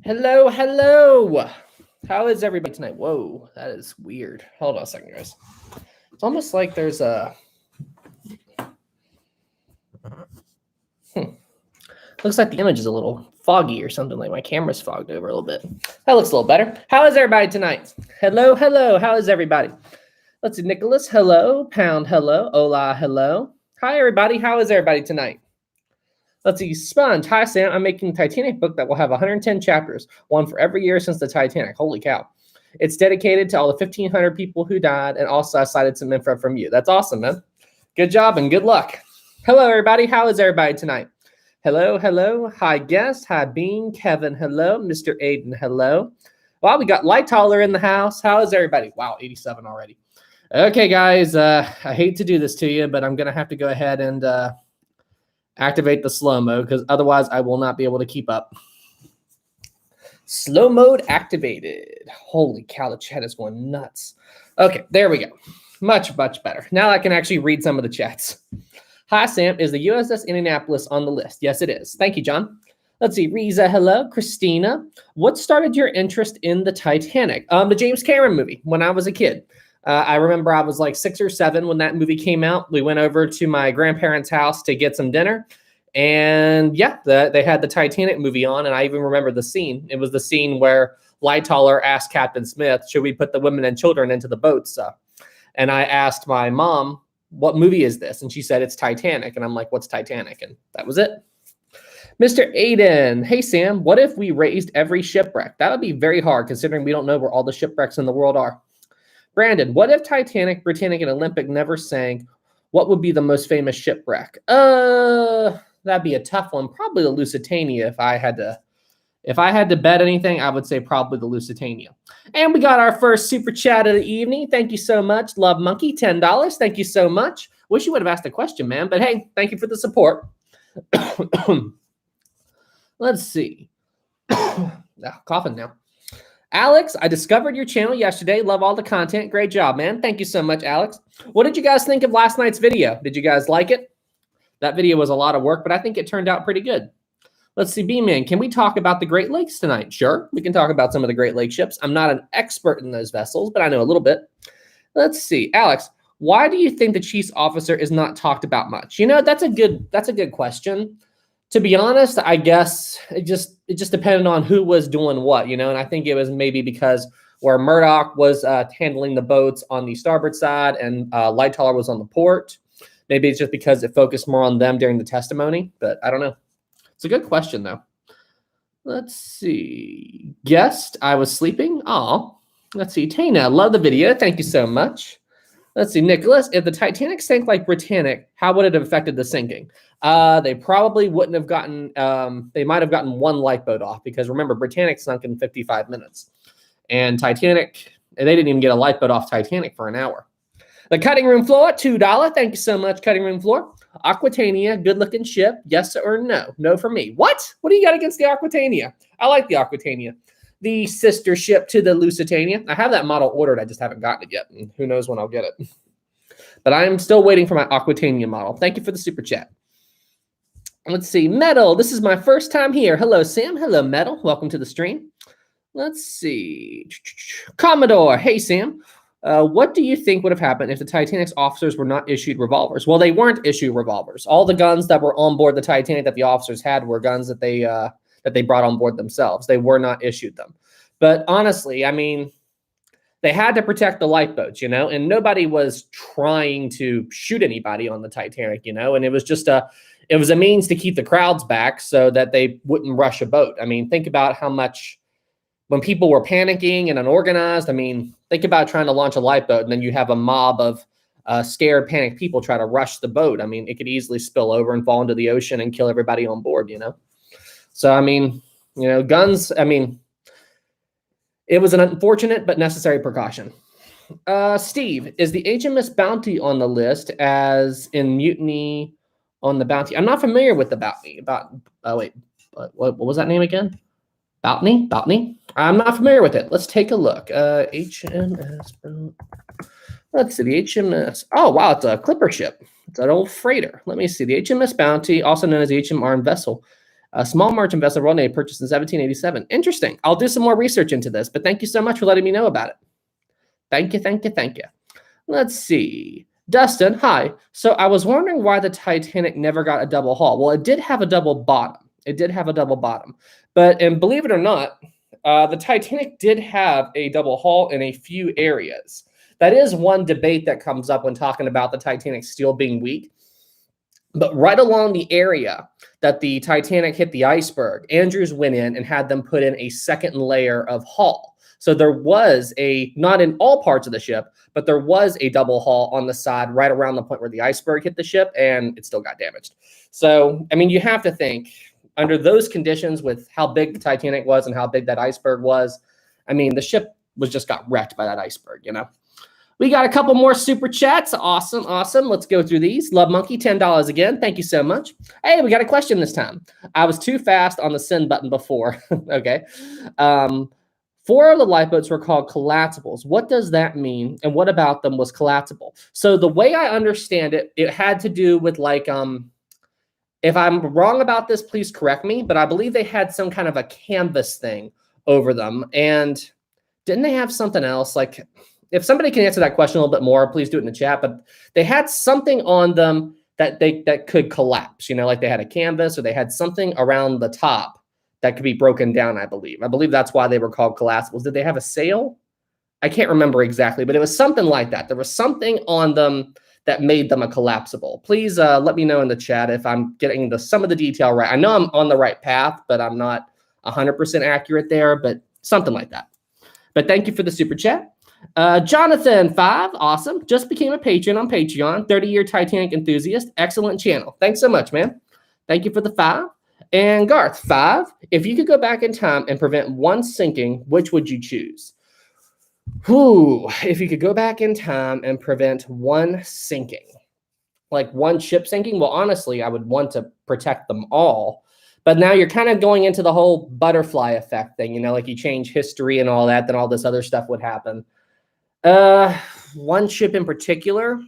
Hello, hello. How is everybody tonight? Whoa, that is weird. Hold on a second, guys. It's almost like there's a... Looks like the image is a little foggy or something, like my camera's fogged over a little bit. That looks a little better. How is everybody tonight? Hello, hello. How is everybody? Let's see, Nicholas, hello. Pound, hello. Hola, hello. Hi, everybody. How is everybody tonight? Let's see, Sponge. Hi, Sam. I'm making a Titanic book that will have 110 chapters, one for every year since the Titanic. Holy cow. It's dedicated to all the 1,500 people who died, and also I cited some info from you. That's awesome, man. Good job and good luck. Hello, everybody. How is everybody tonight? Hello, hello. Hi, guest. Hi, Bean. Kevin, hello. Mr. Aiden, hello. Well, we got Lightaller in the house. How is everybody? Wow, 87 already. Okay, guys. I hate to do this to you, but I'm going to have to go ahead and... activate the slow mode because otherwise I will not be able to keep up. Slow mode activated. Holy cow, the chat is going nuts. Okay, there we go. Much, much better. Now I can actually read some of the chats. Hi, Sam. Is the USS Indianapolis on the list? Yes, it is. Thank you, John. Let's see. Riza, hello. Christina, what started your interest in the Titanic? The James Cameron movie when I was a kid. I remember I was like 6 or 7 when that movie came out. We went over to my grandparents' house to get some dinner. And yeah, they had the Titanic movie on. And I even remember the scene. It was the scene where Lightaller asked Captain Smith, should we put the women and children into the boats? And I asked my mom, what movie is this? And she said, it's Titanic. And I'm like, what's Titanic? And that was it. Mr. Aiden, hey, Sam, what if we raised every shipwreck? That would be very hard considering we don't know where all the shipwrecks in the world are. Brandon, what if Titanic, Britannic, and Olympic never sank? What would be the most famous shipwreck? That'd be a tough one. Probably the Lusitania. If I had to bet anything, I would say probably the Lusitania. And we got our first super chat of the evening. Thank you so much, Love Monkey, $10. Thank you so much. Wish you would have asked a question, man. But hey, thank you for the support. Let's see. Coughing now. Alex, I discovered your channel yesterday. Love all the content. Great job, man. Thank you so much, Alex. What did you guys think of last night's video? Did you guys like it? That video was a lot of work, but I think it turned out pretty good. Let's see, B-Man, can we talk about the Great Lakes tonight? Sure, we can talk about some of the Great Lake ships. I'm not an expert in those vessels, but I know a little bit. Let's see, Alex, why do you think the chief's officer is not talked about much? You know, that's a good question. To be honest, I guess it just depended on who was doing what, you know, and I think it was maybe because where Murdoch was handling the boats on the starboard side and Lightaller was on the port. Maybe it's just because it focused more on them during the testimony, but I don't know. It's a good question, though. Let's see. Guest, I was sleeping. Oh, let's see. Tana, love the video. Thank you so much. Let's see, Nicholas, if the Titanic sank like Britannic, how would it have affected the sinking? They probably wouldn't have gotten, they might have gotten one lifeboat off because remember, Britannic sunk in 55 minutes. And Titanic, they didn't even get a lifeboat off Titanic for an hour. The cutting room floor, $2. Thank you so much, cutting room floor. Aquitania, good looking ship, yes or no? No for me. What? What do you got against the Aquitania? I like the Aquitania. The sister ship to the Lusitania. I have that model ordered. I just haven't gotten it yet. And who knows when I'll get it. But I'm still waiting for my Aquitania model. Thank you for the super chat. Let's see. Metal. This is my first time here. Hello, Sam. Hello, Metal. Welcome to the stream. Let's see. Commodore. Hey, Sam. What do you think would have happened if the Titanic's officers were not issued revolvers? Well, they weren't issued revolvers. All the guns that were on board the Titanic that the officers had were guns that they brought on board themselves. They were not issued them. But honestly, I mean, they had to protect the lifeboats, you know, and nobody was trying to shoot anybody on the Titanic, you know, and it was just a means to keep the crowds back so that they wouldn't rush a boat. I mean, think about how much when people were panicking and unorganized. I mean, think about trying to launch a lifeboat and then you have a mob of scared, panicked people try to rush the boat. I mean, it could easily spill over and fall into the ocean and kill everybody on board, you know. So, I mean, you know, guns, I mean, it was an unfortunate but necessary precaution. Steve, is the HMS Bounty on the list as in Mutiny on the Bounty? I'm not familiar with the Bounty. What was that name again? Bounty? I'm not familiar with it. Let's take a look. HMS. Let's see, the HMS. Oh, wow, it's a clipper ship. It's an old freighter. Let me see. The HMS Bounty, also known as the HM Armed Vessel. A small merchant vessel Royal Navy purchased in 1787. Interesting. I'll do some more research into this, but thank you so much for letting me know about it. Thank you, thank you, thank you. Let's see. Dustin, hi. So I was wondering why the Titanic never got a double hull. Well, it did have a double bottom. It did have a double bottom. But, and believe it or not, the Titanic did have a double hull in a few areas. That is one debate that comes up when talking about the Titanic steel being weak. But right along the area that the Titanic hit the iceberg, Andrews went in and had them put in a second layer of hull. So there was not in all parts of the ship, but there was a double hull on the side right around the point where the iceberg hit the ship, and it still got damaged. So, I mean, you have to think, under those conditions with how big the Titanic was and how big that iceberg was, I mean, the ship just got wrecked by that iceberg, you know? We got a couple more super chats. Awesome, awesome. Let's go through these. Love Monkey, $10 again. Thank you so much. Hey, we got a question this time. I was too fast on the send button before. Okay. 4 of the lifeboats were called collapsibles. What does that mean? And what about them was collapsible? So the way I understand it, it had to do with like, if I'm wrong about this, please correct me, but I believe they had some kind of a canvas thing over them. And didn't they have something else? Like, if somebody can answer that question a little bit more, please do it in the chat. But they had something on them that could collapse, you know, like they had a canvas or they had something around the top that could be broken down, I believe. I believe that's why they were called collapsibles. Did they have a sail? I can't remember exactly, but it was something like that. There was something on them that made them a collapsible. Please let me know in the chat if I'm getting some of the detail right. I know I'm on the right path, but I'm not 100% accurate there, but something like that. But thank you for the super chat. Jonathan 5, awesome. Just became a patron on Patreon. 30-year Titanic enthusiast. Excellent channel. Thanks so much, man. Thank you for the 5. And Garth 5, if you could go back in time and prevent one sinking, which would you choose? Whew, if you could go back in time and prevent one sinking, like one ship sinking, well, honestly, I would want to protect them all. But now you're kind of going into the whole butterfly effect thing, you know, like you change history and all that, then all this other stuff would happen. One ship in particular.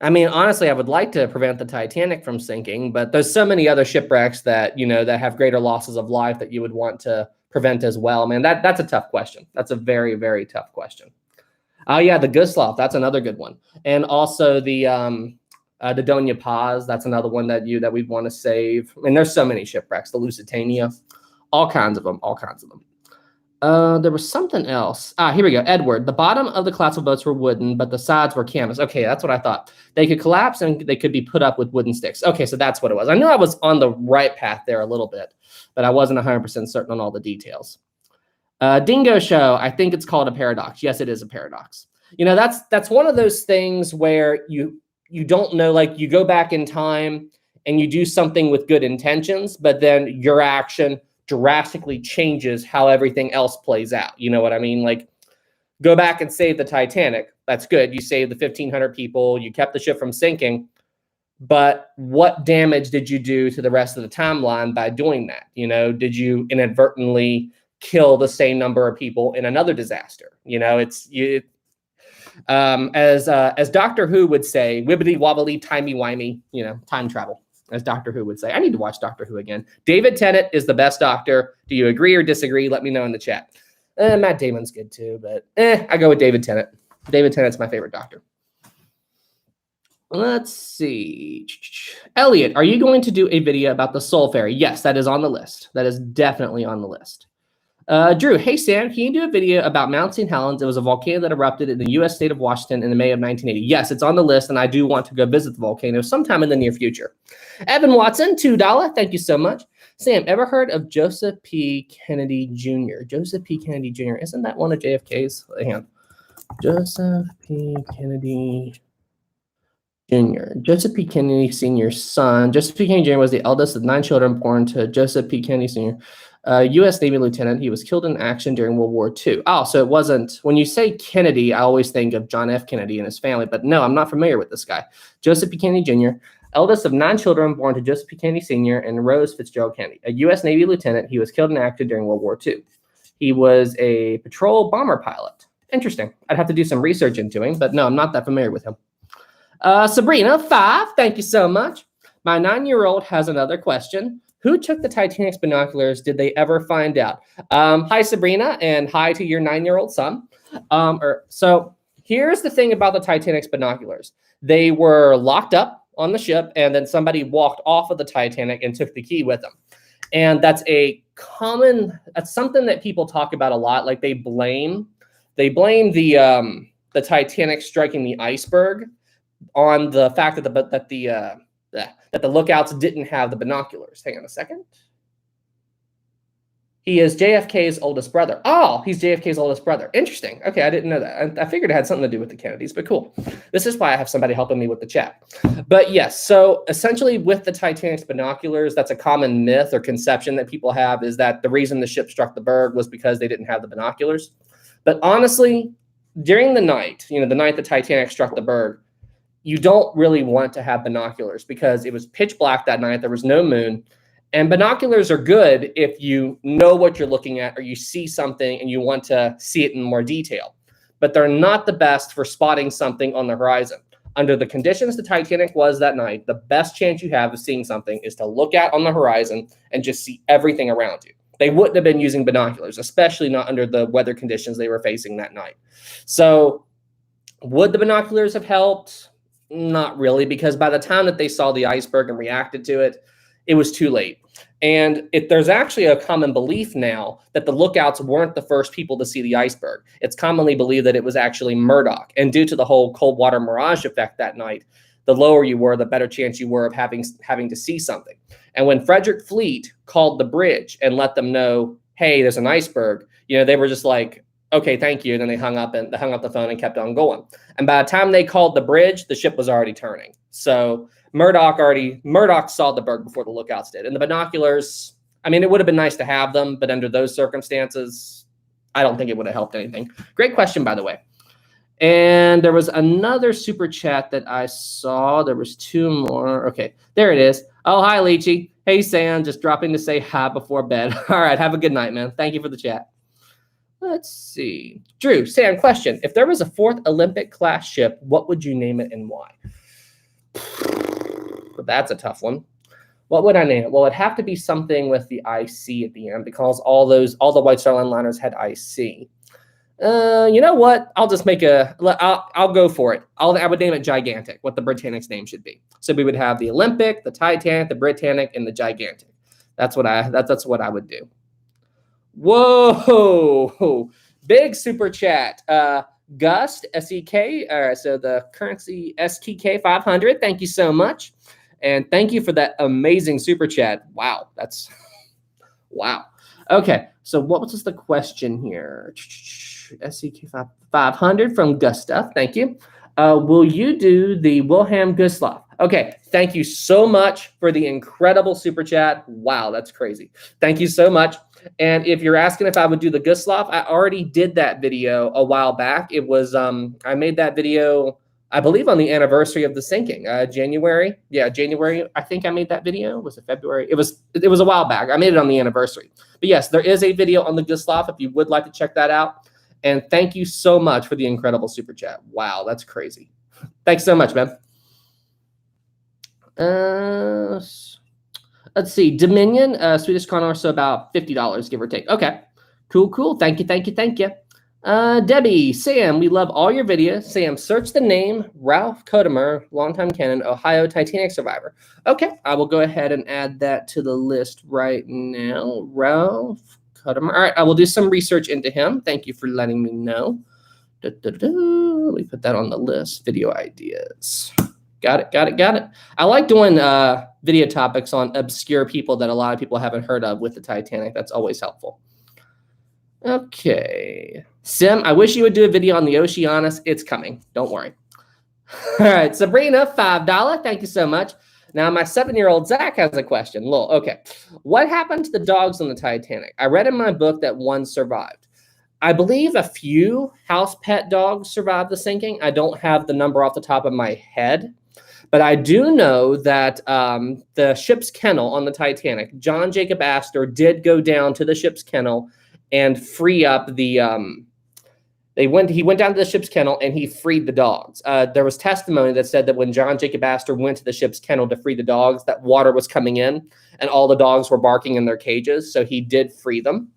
I mean, honestly, I would like to prevent the Titanic from sinking, but there's so many other shipwrecks that, you know, that have greater losses of life that you would want to prevent as well. Man, that's a tough question. That's a very, very tough question. Oh yeah, the Gustloff, that's another good one. And also the Doña Paz, that's another one that we'd want to save. I mean, there's so many shipwrecks, the Lusitania, all kinds of them, all kinds of them. There was something else. Here we go. Edward, the bottom of the collapsible boats were wooden, but the sides were canvas. Okay, that's what I thought. They could collapse and they could be put up with wooden sticks. Okay, so that's what it was. I knew I was on the right path there a little bit, but I wasn't 100% certain on all the details. Dingo Show, I think it's called a paradox. Yes, it is a paradox. You know, that's one of those things where you don't know, like you go back in time and you do something with good intentions, but then your action drastically changes how everything else plays out. You know what I mean? Like, go back and save the Titanic. That's good. You saved the 1,500 people. You kept the ship from sinking. But what damage did you do to the rest of the timeline by doing that? You know, did you inadvertently kill the same number of people in another disaster? You know, as Doctor Who would say, wibbity wobbly, timey wimey, you know, time travel. As Doctor Who would say. I need to watch Doctor Who again. David Tennant is the best Doctor. Do you agree or disagree? Let me know in the chat. Matt Damon's good too, but I go with David Tennant. David Tennant's my favorite Doctor. Let's see. Elliot, are you going to do a video about the Soul Ferry? Yes, that is on the list. That is definitely on the list. Drew, hey Sam, can you do a video about Mount St. Helens? It was a volcano that erupted in the U.S. state of Washington in May of 1980. Yes, it's on the list, and I do want to go visit the volcano sometime in the near future. Evan Watson, $2. Thank you so much. Sam, ever heard of Joseph P. Kennedy Jr.? Joseph P. Kennedy Jr. Isn't that one of JFK's? Hang on. Joseph P. Kennedy Jr. Joseph P. Kennedy Sr.'s son. Joseph P. Kennedy Jr. was the eldest of 9 children born to Joseph P. Kennedy Sr., U.S. Navy lieutenant. He was killed in action during World War II. Oh, so it wasn't, when you say Kennedy, I always think of John F. Kennedy and his family, but no, I'm not familiar with this guy. Joseph P. Kennedy Jr., eldest of 9 children born to Joseph P. Kennedy Sr. and Rose Fitzgerald Kennedy, a U.S. Navy lieutenant. He was killed in action during World War II. He was a patrol bomber pilot. Interesting. I'd have to do some research into him, but no, I'm not that familiar with him. Sabrina, 5, thank you so much. My 9-year-old has another question. Who took the Titanic's binoculars? Did they ever find out? Hi, Sabrina, and hi to your 9-year-old son. So here's the thing about the Titanic's binoculars. They were locked up on the ship, and then somebody walked off of the Titanic and took the key with them. And that's something that people talk about a lot. Like they blame the Titanic striking the iceberg on the fact that the lookouts didn't have the binoculars. Hang on a second. He is JFK's oldest brother. Oh, he's JFK's oldest brother. Interesting. Okay, I didn't know that. I figured it had something to do with the Kennedys, but cool. This is why I have somebody helping me with the chat. But yes, so essentially with the Titanic's binoculars, that's a common myth or conception that people have, is that the reason the ship struck the berg was because they didn't have the binoculars. But honestly, during the night, the night the Titanic struck the berg, you don't really want to have binoculars because it was pitch black that night. There was no moon. And binoculars are good if you know what you're looking at or you see something and you want to see it in more detail. But they're not the best for spotting something on the horizon. Under the conditions the Titanic was that night, the best chance you have of seeing something is to look out on the horizon and just see everything around you. They wouldn't have been using binoculars, especially not under the weather conditions they were facing that night. So would the binoculars have helped? Not really, because by the time that they saw the iceberg and reacted to it, it was too late. And there's actually a common belief now that the lookouts weren't the first people to see the iceberg. It's commonly believed that it was actually Murdoch. And due to the whole cold water mirage effect that night, the lower you were, the better chance you were of having to see something. And when Frederick Fleet called the bridge and let them know, hey, there's an iceberg, they were just like, okay, thank you. And then they hung up the phone and kept on going. And by the time they called the bridge, the ship was already turning. So Murdoch saw the berg before the lookouts did. And the binoculars, it would have been nice to have them, but under those circumstances, I don't think it would have helped anything. Great question, by the way. And there was another super chat that I saw. There was 2 more. Okay, there it is. Oh, hi, Leechy. Hey, Sam, just dropping to say hi before bed. All right, have a good night, man. Thank you for the chat. Let's see. Drew, Sam, question. If there was a 4th Olympic-class ship, what would you name it and why? That's a tough one. What would I name it? Well, it'd have to be something with the IC at the end because all the White Star Line liners had IC. You know what? I'll just I'll go for it. I would name it Gigantic, what the Britannic's name should be. So we would have the Olympic, the Titanic, the Britannic, and the Gigantic. That's what I would do. Whoa, big super chat. Gust, SEK, all right, so the currency STK 500, thank you so much. And thank you for that amazing super chat. Wow, wow. Okay, so what was the question here? SEK 500 from Gustav, thank you. Will you do the Wilhelm Gustloff? Okay, thank you so much for the incredible super chat. Wow, that's crazy. Thank you so much. And if you're asking if I would do the Gustloff, I already did that video a while back. It was, I made that video, I believe, on the anniversary of the sinking, January. Yeah, January, I think I made that video. Was it February? It was a while back. I made it on the anniversary. But yes, there is a video on the Gustloff if you would like to check that out. And thank you so much for the incredible super chat. Wow, that's crazy. Thanks so much, man. Let's see. Dominion, Swedish kroner, so about $50, give or take. Okay. Cool. Thank you. Debbie, Sam, we love all your videos. Sam, search the name Ralph Codemer, longtime canon, Ohio Titanic survivor. Okay, I will go ahead and add that to the list right now. Ralph Codemer. All right, I will do some research into him. Thank you for letting me know. Let me put that on the list. Video ideas. Got it. I like doing video topics on obscure people that a lot of people haven't heard of with the Titanic. That's always helpful. Okay. Sim, I wish you would do a video on the Oceanus. It's coming. Don't worry. All right. Sabrina, $5. Thank you so much. Now, my 7-year-old Zach has a question. Lol. Okay. What happened to the dogs on the Titanic? I read in my book that one survived. I believe a few house pet dogs survived the sinking. I don't have the number off the top of my head. But I do know that the ship's kennel on the Titanic, John Jacob Astor did go down to the ship's kennel and free up the He went down to the ship's kennel and he freed the dogs. There was testimony that said that when John Jacob Astor went to the ship's kennel to free the dogs, that water was coming in and all the dogs were barking in their cages. So he did free them.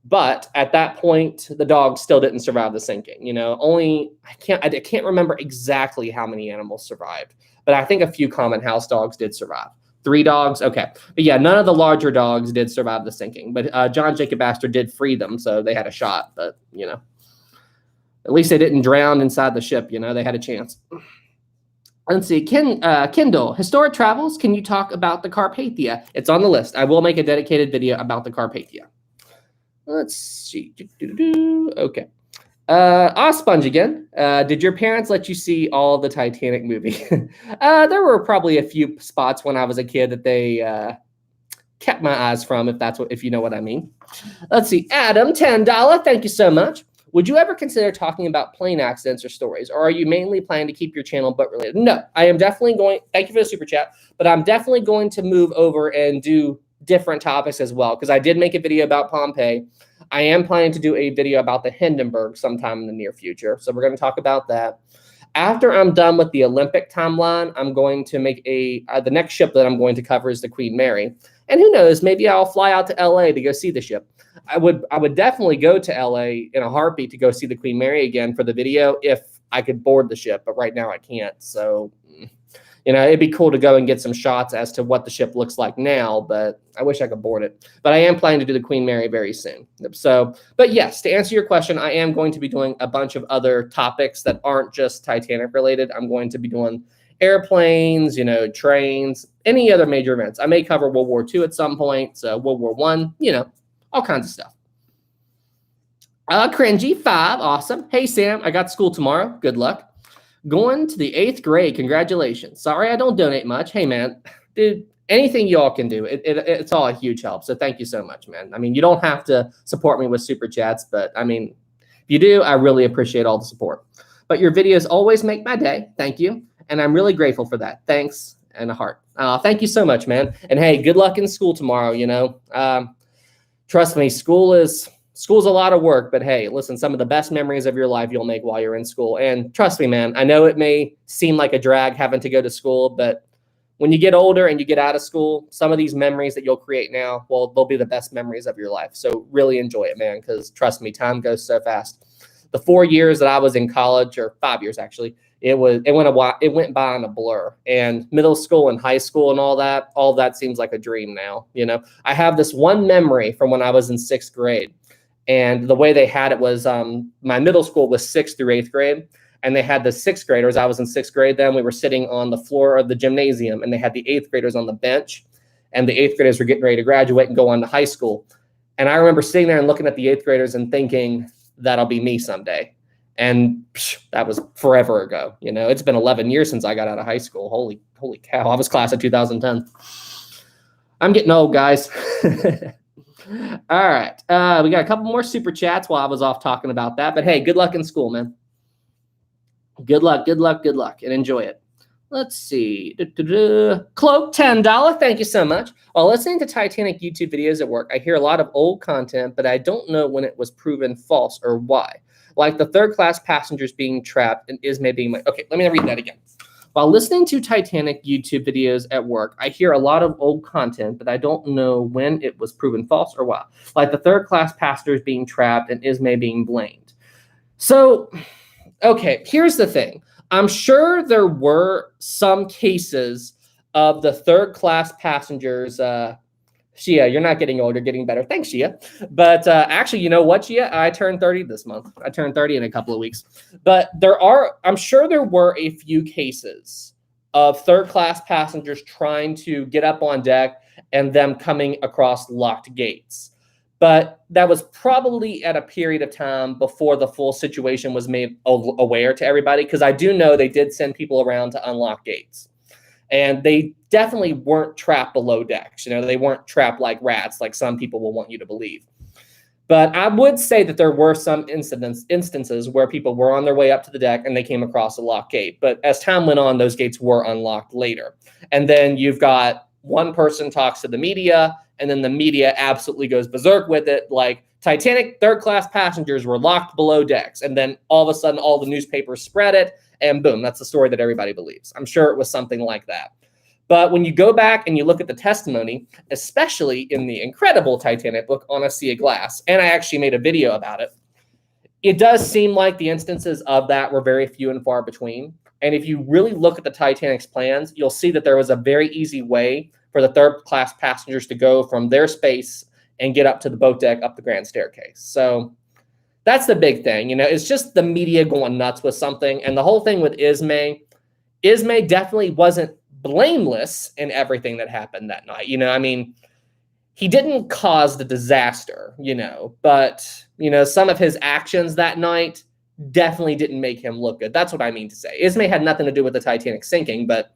But at that point, the dogs still didn't survive the sinking. You know, I can't remember exactly how many animals survived, but I think a few common house dogs did survive. 3 dogs, okay. But yeah, none of the larger dogs did survive the sinking. But John Jacob Astor did free them, so they had a shot. But, you know, at least they didn't drown inside the ship. You know, they had a chance. Let's see. Kendall, Historic Travels, can you talk about the Carpathia? It's on the list. I will make a dedicated video about the Carpathia. Let's see. Okay. Sponge again. Did your parents let you see all the Titanic movie? There were probably a few spots when I was a kid that they kept my eyes from, if you know what I mean. Let's see. Adam, $10. Thank you so much. Would you ever consider talking about plane accidents or stories, or are you mainly planning to keep your channel butt related? No, I am definitely going. Thank you for the super chat, but I'm definitely going to move over and do different topics as well, because I did make a video about Pompeii. I am planning to do a video about the Hindenburg sometime in the near future, so we're going to talk about that. After I'm done with the Olympic timeline, I'm going to make the next ship that I'm going to cover is the Queen Mary, and who knows, maybe I'll fly out to LA to go see the ship. I would definitely go to LA in a heartbeat to go see the Queen Mary again for the video if I could board the ship, but right now I can't. So, you know, it'd be cool to go and get some shots as to what the ship looks like now, but I wish I could board it. But I am planning to do the Queen Mary very soon. So, but yes, to answer your question, I am going to be doing a bunch of other topics that aren't just Titanic related. I'm going to be doing airplanes, you know, trains, any other major events. I may cover World War II at some point, so World War I, you know, all kinds of stuff. Cringy 5, awesome. Hey, Sam, I got school tomorrow. Good luck. Going to the 8th grade. Congratulations. Sorry I don't donate much. Hey, man, dude, anything y'all can do, it's all a huge help. So thank you so much, man. I mean, you don't have to support me with super chats, but I mean, if you do, I really appreciate all the support. But your videos always make my day. Thank you. And I'm really grateful for that. Thanks and a heart. Thank you so much, man. And hey, good luck in school tomorrow, you know. Trust me, school's a lot of work, but hey, listen, some of the best memories of your life you'll make while you're in school. And trust me, man, I know it may seem like a drag having to go to school, but when you get older and you get out of school, some of these memories that you'll create now, well, they'll be the best memories of your life. So really enjoy it, man, because trust me, time goes so fast. The 4 years that I was in college, or 5 years actually, it went by in a blur. And middle school and high school and all that seems like a dream now. You know, I have this one memory from when I was in 6th grade. And the way they had it was my middle school was 6th through 8th grade. And they had the 6th graders. I was in 6th grade then. We were sitting on the floor of the gymnasium. And they had the 8th graders on the bench. And the 8th graders were getting ready to graduate and go on to high school. And I remember sitting there and looking at the 8th graders and thinking, that'll be me someday. And that was forever ago. You know, it's been 11 years since I got out of high school. Holy cow. I was class of 2010. I'm getting old, guys. All right. We got a couple more super chats while I was off talking about that. But hey, good luck in school, man. Good luck, and enjoy it. Let's see. Cloak, $10. Thank you so much. While listening to Titanic YouTube videos at work, I hear a lot of old content, but I don't know when it was proven false or why. Like the third-class passengers being trapped and Ismay being... Okay, let me read that again. While listening to Titanic YouTube videos at work, I hear a lot of old content, but I don't know when it was proven false or why. Like the third-class passengers being trapped and Ismay being blamed. So, okay, here's the thing. I'm sure there were some cases of the third-class passengers. Shia, you're not getting older, getting better. Thanks, Shia. But actually, you know what, Shia? I turned 30 this month. I turned 30 in a couple of weeks. But I'm sure there were a few cases of third-class passengers trying to get up on deck and them coming across locked gates. But that was probably at a period of time before the full situation was made aware to everybody, because I do know they did send people around to unlock gates. And they definitely weren't trapped below decks. You know, they weren't trapped like rats, like some people will want you to believe. But I would say that there were some instances where people were on their way up to the deck and they came across a locked gate. But as time went on, those gates were unlocked later. And then you've got one person talks to the media, and then the media absolutely goes berserk with it. Like, Titanic third-class passengers were locked below decks. And then all of a sudden, all the newspapers spread it, and boom, that's the story that everybody believes. I'm sure it was something like that. But when you go back and you look at the testimony, especially in the incredible Titanic book, On a Sea of Glass, and I actually made a video about it, it does seem like the instances of that were very few and far between. And if you really look at the Titanic's plans, you'll see that there was a very easy way for the third-class passengers to go from their space and get up to the boat deck, up the grand staircase. So that's the big thing. You know, it's just the media going nuts with something. And the whole thing with Ismay definitely wasn't blameless in everything that happened that night. You know, I mean, he didn't cause the disaster, you know, but, you know, some of his actions that night definitely didn't make him look good. That's what I mean to say. Ismay had nothing to do with the Titanic sinking, but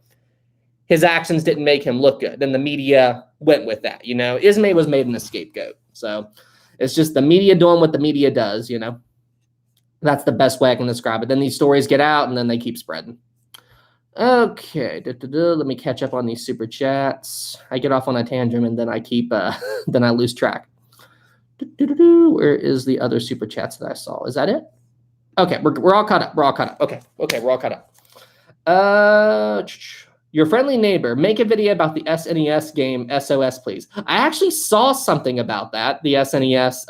his actions didn't make him look good. And the media went with that, you know. Ismay was made an scapegoat. So it's just the media doing what the media does, you know. That's the best way I can describe it. Then these stories get out and then they keep spreading. Okay, let me catch up on these super chats. I get off on a tangent and then I keep, then I lose track. Where is the other super chats that I saw? Is that it? Okay, we're all caught up. We're all caught up. Okay, we're all caught up. Your friendly neighbor, make a video about the SNES game SOS, please. I actually saw something about that, the SNES,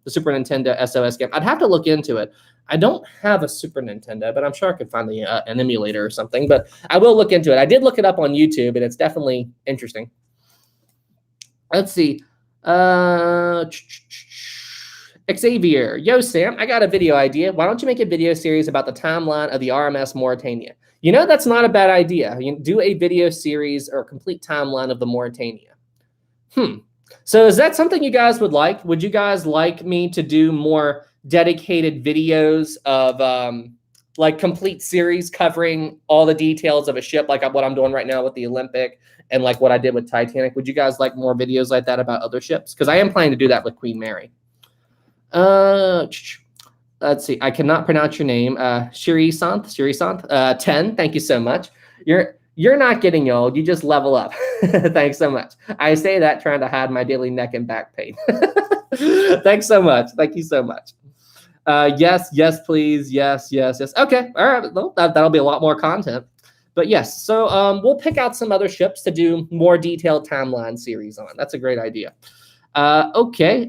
the Super Nintendo SOS game. I'd have to look into it. I don't have a Super Nintendo, but I'm sure I could find an emulator or something. But I will look into it. I did look it up on YouTube, and it's definitely interesting. Let's see. Xavier, yo, Sam, I got a video idea. Why don't you make a video series about the timeline of the RMS Mauritania? You know, that's not a bad idea. You can do a video series or a complete timeline of the Mauritania. So is that something you guys would like? Would you guys like me to do more dedicated videos of like complete series covering all the details of a ship, like what I'm doing right now with the Olympic and like what I did with Titanic? Would you guys like more videos like that about other ships? Because I am planning to do that with Queen Mary. Let's see. I cannot pronounce your name. Shirisanth, 10. Thank you so much. You're not getting old. You just level up. Thanks so much. I say that trying to hide my daily neck and back pain. Thanks so much. Thank you so much. Yes, please. Yes. Okay. All right. Well, that'll be a lot more content. But yes, so we'll pick out some other ships to do more detailed timeline series on. That's a great idea. Okay.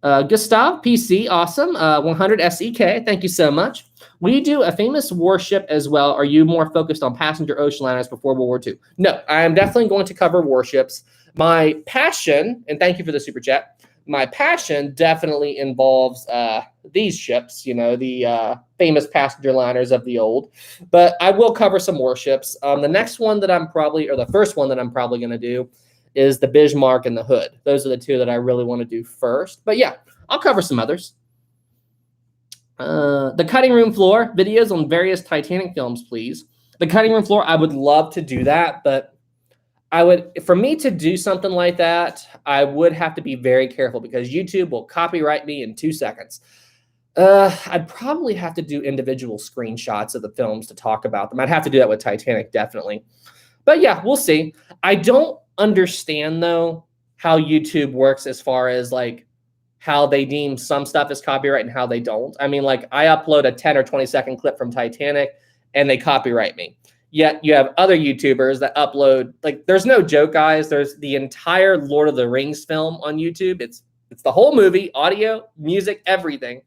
Gustav, PC, awesome. 100 SEK, thank you so much. We do a famous warship as well. Are you more focused on passenger ocean liners before World War II? No, I am definitely going to cover warships. My passion, and thank you for the super chat, my passion definitely involves these ships, you know, the famous passenger liners of the old. But I will cover some warships. The next one that I'm probably, or the first one that I'm probably going to do is the Bismarck and the Hood. Those are the two that I really want to do first. But yeah, I'll cover some others. The cutting room floor, videos on various Titanic films, please. The cutting room floor, I would love to do that, but for me to do something like that, I would have to be very careful because YouTube will copyright me in 2 seconds. I'd probably have to do individual screenshots of the films to talk about them. I'd have to do that with Titanic, definitely. But yeah, we'll see. I don't understand, though, how YouTube works as far as, like, how they deem some stuff as copyright and how they don't. I mean, like, I upload a 10 or 20-second clip from Titanic, and they copyright me. Yet you have other YouTubers that upload, like, there's no joke, guys. There's the entire Lord of the Rings film on YouTube. It's the whole movie, audio, music, everything.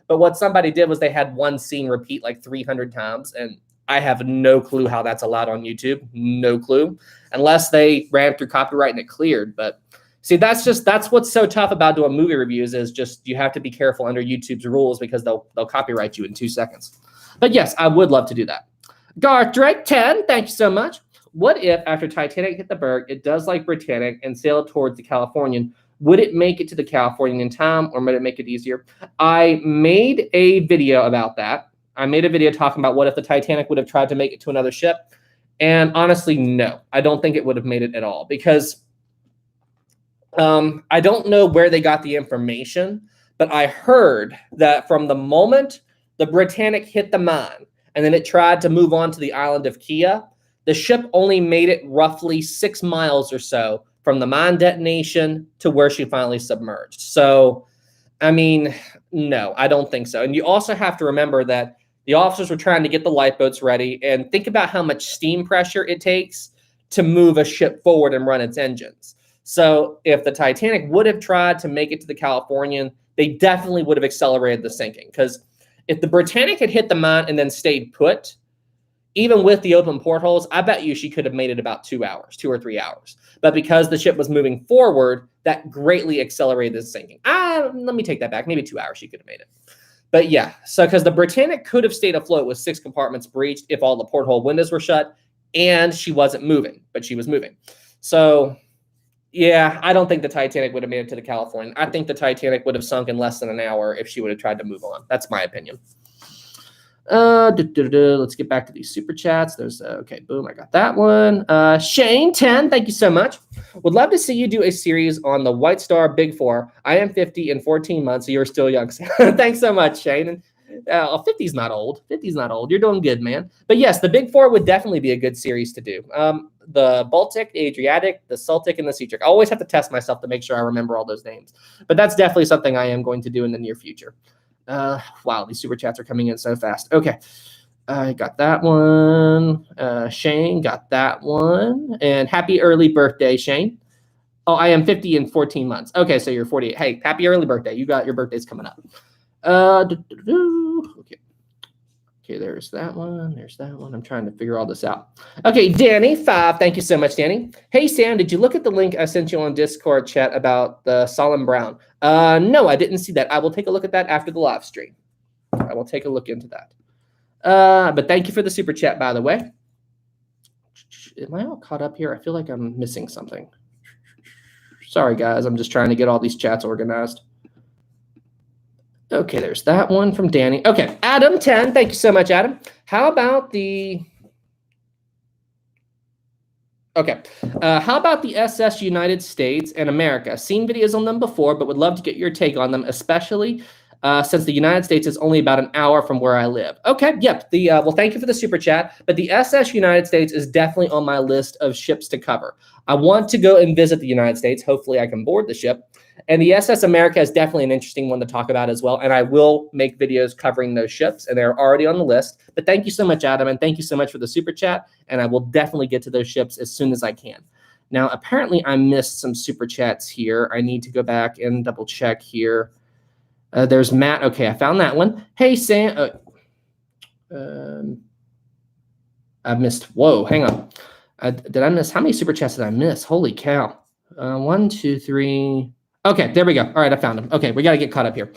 But what somebody did was they had one scene repeat like 300 times, and I have no clue how that's allowed on YouTube. No clue. Unless they ran through copyright and it cleared. But see, that's what's so tough about doing movie reviews is just you have to be careful under YouTube's rules because they'll copyright you in 2 seconds. But yes, I would love to do that. Garth Drake 10, thank you so much. What if after Titanic hit the berg, it does like Britannic and sailed towards the Californian? Would it make it to the Californian in time, or would it make it easier? I made a video about that. I made a video talking about what if the Titanic would have tried to make it to another ship. And honestly, no, I don't think it would have made it at all because I don't know where they got the information, but I heard that from the moment the Britannic hit the mine and then it tried to move on to the island of Kia, The ship only made it roughly 6 miles or so from the mine detonation to where she finally submerged. So, I mean, no, I don't think so. And you also have to remember that the officers were trying to get the lifeboats ready, and think about how much steam pressure it takes to move a ship forward and run its engines. So if the Titanic would have tried to make it to the Californian, they definitely would have accelerated the sinking. Because if the Britannic had hit the mine and then stayed put, even with the open portholes, I bet you she could have made it about 2 hours, 2 or 3 hours. But because the ship was moving forward, that greatly accelerated the sinking. Let me take that back. Maybe 2 hours she could have made it. But yeah, so because the Britannic could have stayed afloat with 6 compartments breached if all the porthole windows were shut and she wasn't moving, but she was moving. So yeah, I don't think the Titanic would have made it to the Californian. I think the Titanic would have sunk in less than an hour if she would have tried to move on. That's my opinion. Let's get back to these super chats. There's okay, boom, I got that one. Shane 10, thank you so much. Would love to see you do a series on the White Star Big Four. I am 50 in 14 months, so you're still young. Thanks so much, Shane. 50's not old. 50's not old. You're doing good, man. But yes, the Big Four would definitely be a good series to do. The Baltic, the Adriatic, the Celtic, and the Sea Trick. I always have to test myself to make sure I remember all those names. But that's definitely something I am going to do in the near future. Wow, these super chats are coming in so fast. Okay. I got that one. Shane got that one. And happy early birthday, Shane. Oh, I am 50 in 14 months. Okay, so you're 48. Hey, happy early birthday. You got your birthdays coming up. Okay. Okay, there's that one. There's that one. I'm trying to figure all this out. Okay, Danny 5. Thank you so much, Danny. Hey, Sam, did you look at the link I sent you on Discord chat about the Solemn Brown? No, I didn't see that. I will take a look at that after the live stream. I will take a look into that. But thank you for the super chat, by the way. Am I all caught up here? I feel like I'm missing something. Sorry, guys. I'm just trying to get all these chats organized. Okay, there's that one from Danny. Okay, Adam 10. Thank you so much, Adam. How about the... Okay, how about the SS United States and America? Seen videos on them before, but would love to get your take on them, especially since the United States is only about an hour from where I live. Okay, yep. Well, thank you for the super chat, but the SS United States is definitely on my list of ships to cover. I want to go and visit the United States. Hopefully I can board the ship. And the SS America is definitely an interesting one to talk about as well. And I will make videos covering those ships, and they're already on the list. But thank you so much, Adam, and thank you so much for the super chat. And I will definitely get to those ships as soon as I can. Now, apparently I missed some super chats here. I need to go back and double check here. There's Matt. Okay, I found that one. Hey, Sam. I missed. Whoa, hang on. Did I miss? How many super chats did I miss? Holy cow. 1, 2, 3. Okay, there we go. All right, I found him. Okay, we got to get caught up here.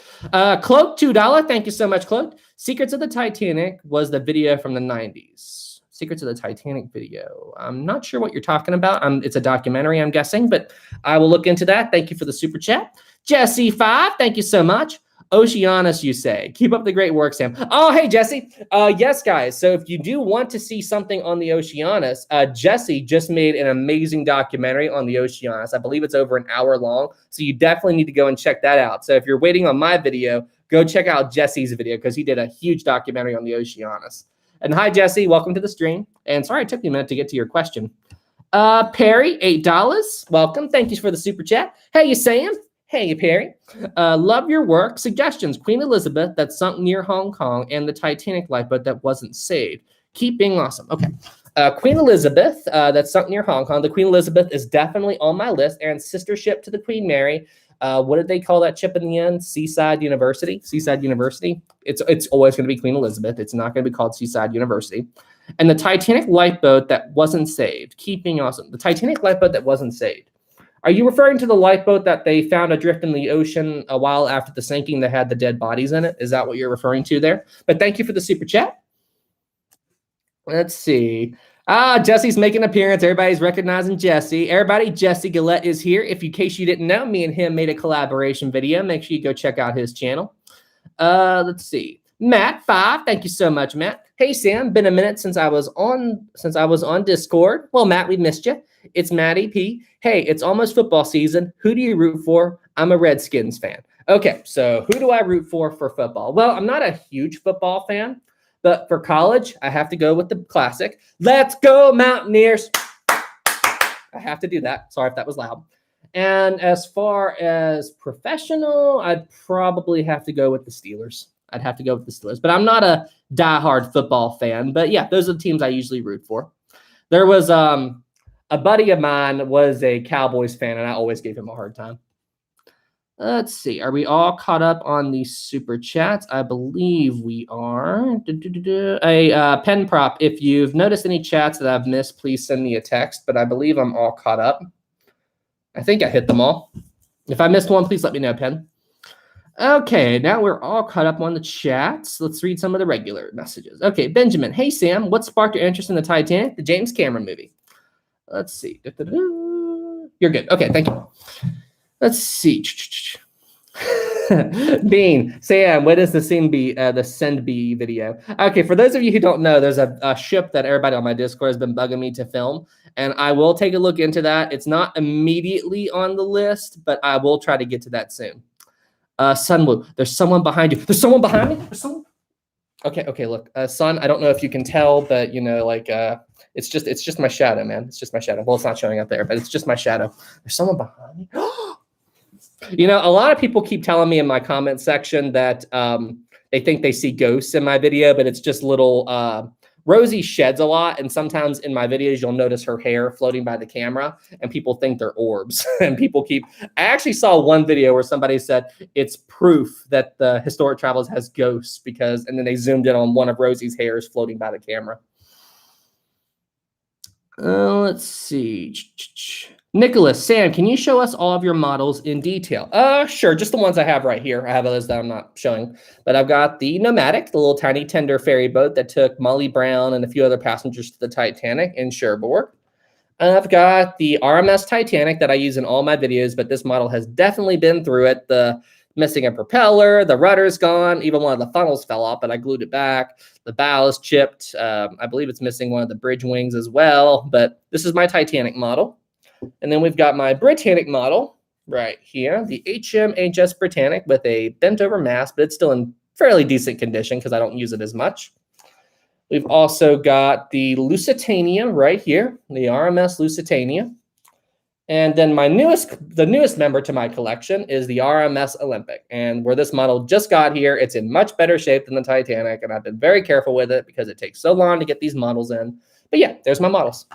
Cloak, $2. Thank you so much, Cloak. Secrets of the Titanic was the video from the 90s. Secrets of the Titanic video. I'm not sure what you're talking about. It's a documentary, I'm guessing, but I will look into that. Thank you for the super chat. Jesse 5, thank you so much. Oceanus, you say. Keep up the great work, Sam. Oh, hey, Jesse. Yes, guys. So if you do want to see something on the Oceanus, Jesse just made an amazing documentary on the Oceanus. I believe it's over an hour long. So you definitely need to go and check that out. So if you're waiting on my video, go check out Jesse's video because he did a huge documentary on the Oceanus. And hi, Jesse. Welcome to the stream. And sorry it took me a minute to get to your question. Perry, $8. Welcome. Thank you for the super chat. Hey, Sam. Hey, Perry. Love your work. Suggestions. Queen Elizabeth that sunk near Hong Kong and the Titanic lifeboat that wasn't saved. Keep being awesome. Okay. Queen Elizabeth that sunk near Hong Kong. The Queen Elizabeth is definitely on my list. And sister ship to the Queen Mary. What did they call that ship in the end? Seaside University. Seaside University. It's always going to be Queen Elizabeth. It's not going to be called Seaside University. And the Titanic lifeboat that wasn't saved. Keep being awesome. The Titanic lifeboat that wasn't saved. Are you referring to the lifeboat that they found adrift in the ocean a while after the sinking that had the dead bodies in it? Is that what you're referring to there? But thank you for the super chat. Let's see. Jesse's making an appearance. Everybody's recognizing Jesse. Everybody, Jesse Gillette is here. If in case you didn't know, me and him made a collaboration video. Make sure you go check out his channel. Let's see. Matt 5. Thank you so much, Matt. Hey, Sam. Been a minute since I was on Discord. Well, Matt, we missed you. It's Matty P. Hey, it's almost football season. Who do you root for? I'm a Redskins fan. Okay, so who do I root for football? Well, I'm not a huge football fan, But for college, I have to go with the classic. Let's go, Mountaineers. I have to do that. Sorry if that was loud. And as far as professional, I'd probably have to go with the Steelers. I'd have to go with the Steelers. But I'm not a diehard football fan. But yeah, those are the teams I usually root for. There was a buddy of mine was a Cowboys fan, and I always gave him a hard time. Let's see. Are we all caught up on the super chats? I believe we are. A pen prop. If you've noticed any chats that I've missed, please send me a text. But I believe I'm all caught up. I think I hit them all. If I missed one, please let me know, Pen. Okay, now we're all caught up on the chats. Let's read some of the regular messages. Okay, Benjamin. Hey, Sam. What sparked your interest in the Titanic, the James Cameron movie? Let's see. You're good. Okay, thank you. Let's see. Bean, Sam, what is the Send B video? Okay, for those of you who don't know, there's a ship that everybody on my Discord has been bugging me to film, and I will take a look into that. It's not immediately on the list, but I will try to get to that soon. Sunwoo, there's someone behind you. There's someone behind me? There's someone? Okay, look. Sun, I don't know if you can tell, but you know, like it's just my shadow, man. It's just my shadow. Well, it's not showing up there, but it's just my shadow. There's someone behind me. You know, a lot of people keep telling me in my comment section that they think they see ghosts in my video, but it's just little Rosie sheds a lot, and sometimes in my videos you'll notice her hair floating by the camera, and people think they're orbs. And I actually saw one video where somebody said it's proof that the Historic Travels has ghosts and then they zoomed in on one of Rosie's hairs floating by the camera. Let's see. Nicholas, Sam, can you show us all of your models in detail? Sure, just the ones I have right here. I have others that I'm not showing. But I've got the Nomadic, the little tiny tender ferry boat that took Molly Brown and a few other passengers to the Titanic in Cherbourg. I've got the RMS Titanic that I use in all my videos, but this model has definitely been through it. The missing a propeller, the rudder's gone, even one of the funnels fell off, but I glued it back. The bow is chipped. I believe it's missing one of the bridge wings as well, but this is my Titanic model. And then we've got my Britannic model right here, the HMHS Britannic with a bent over mast, but it's still in fairly decent condition because I don't use it as much. We've also got the Lusitania right here, the RMS Lusitania. And then the newest member to my collection is the RMS Olympic. And where this model just got here, it's in much better shape than the Titanic. And I've been very careful with it because it takes so long to get these models in. But yeah, there's my models.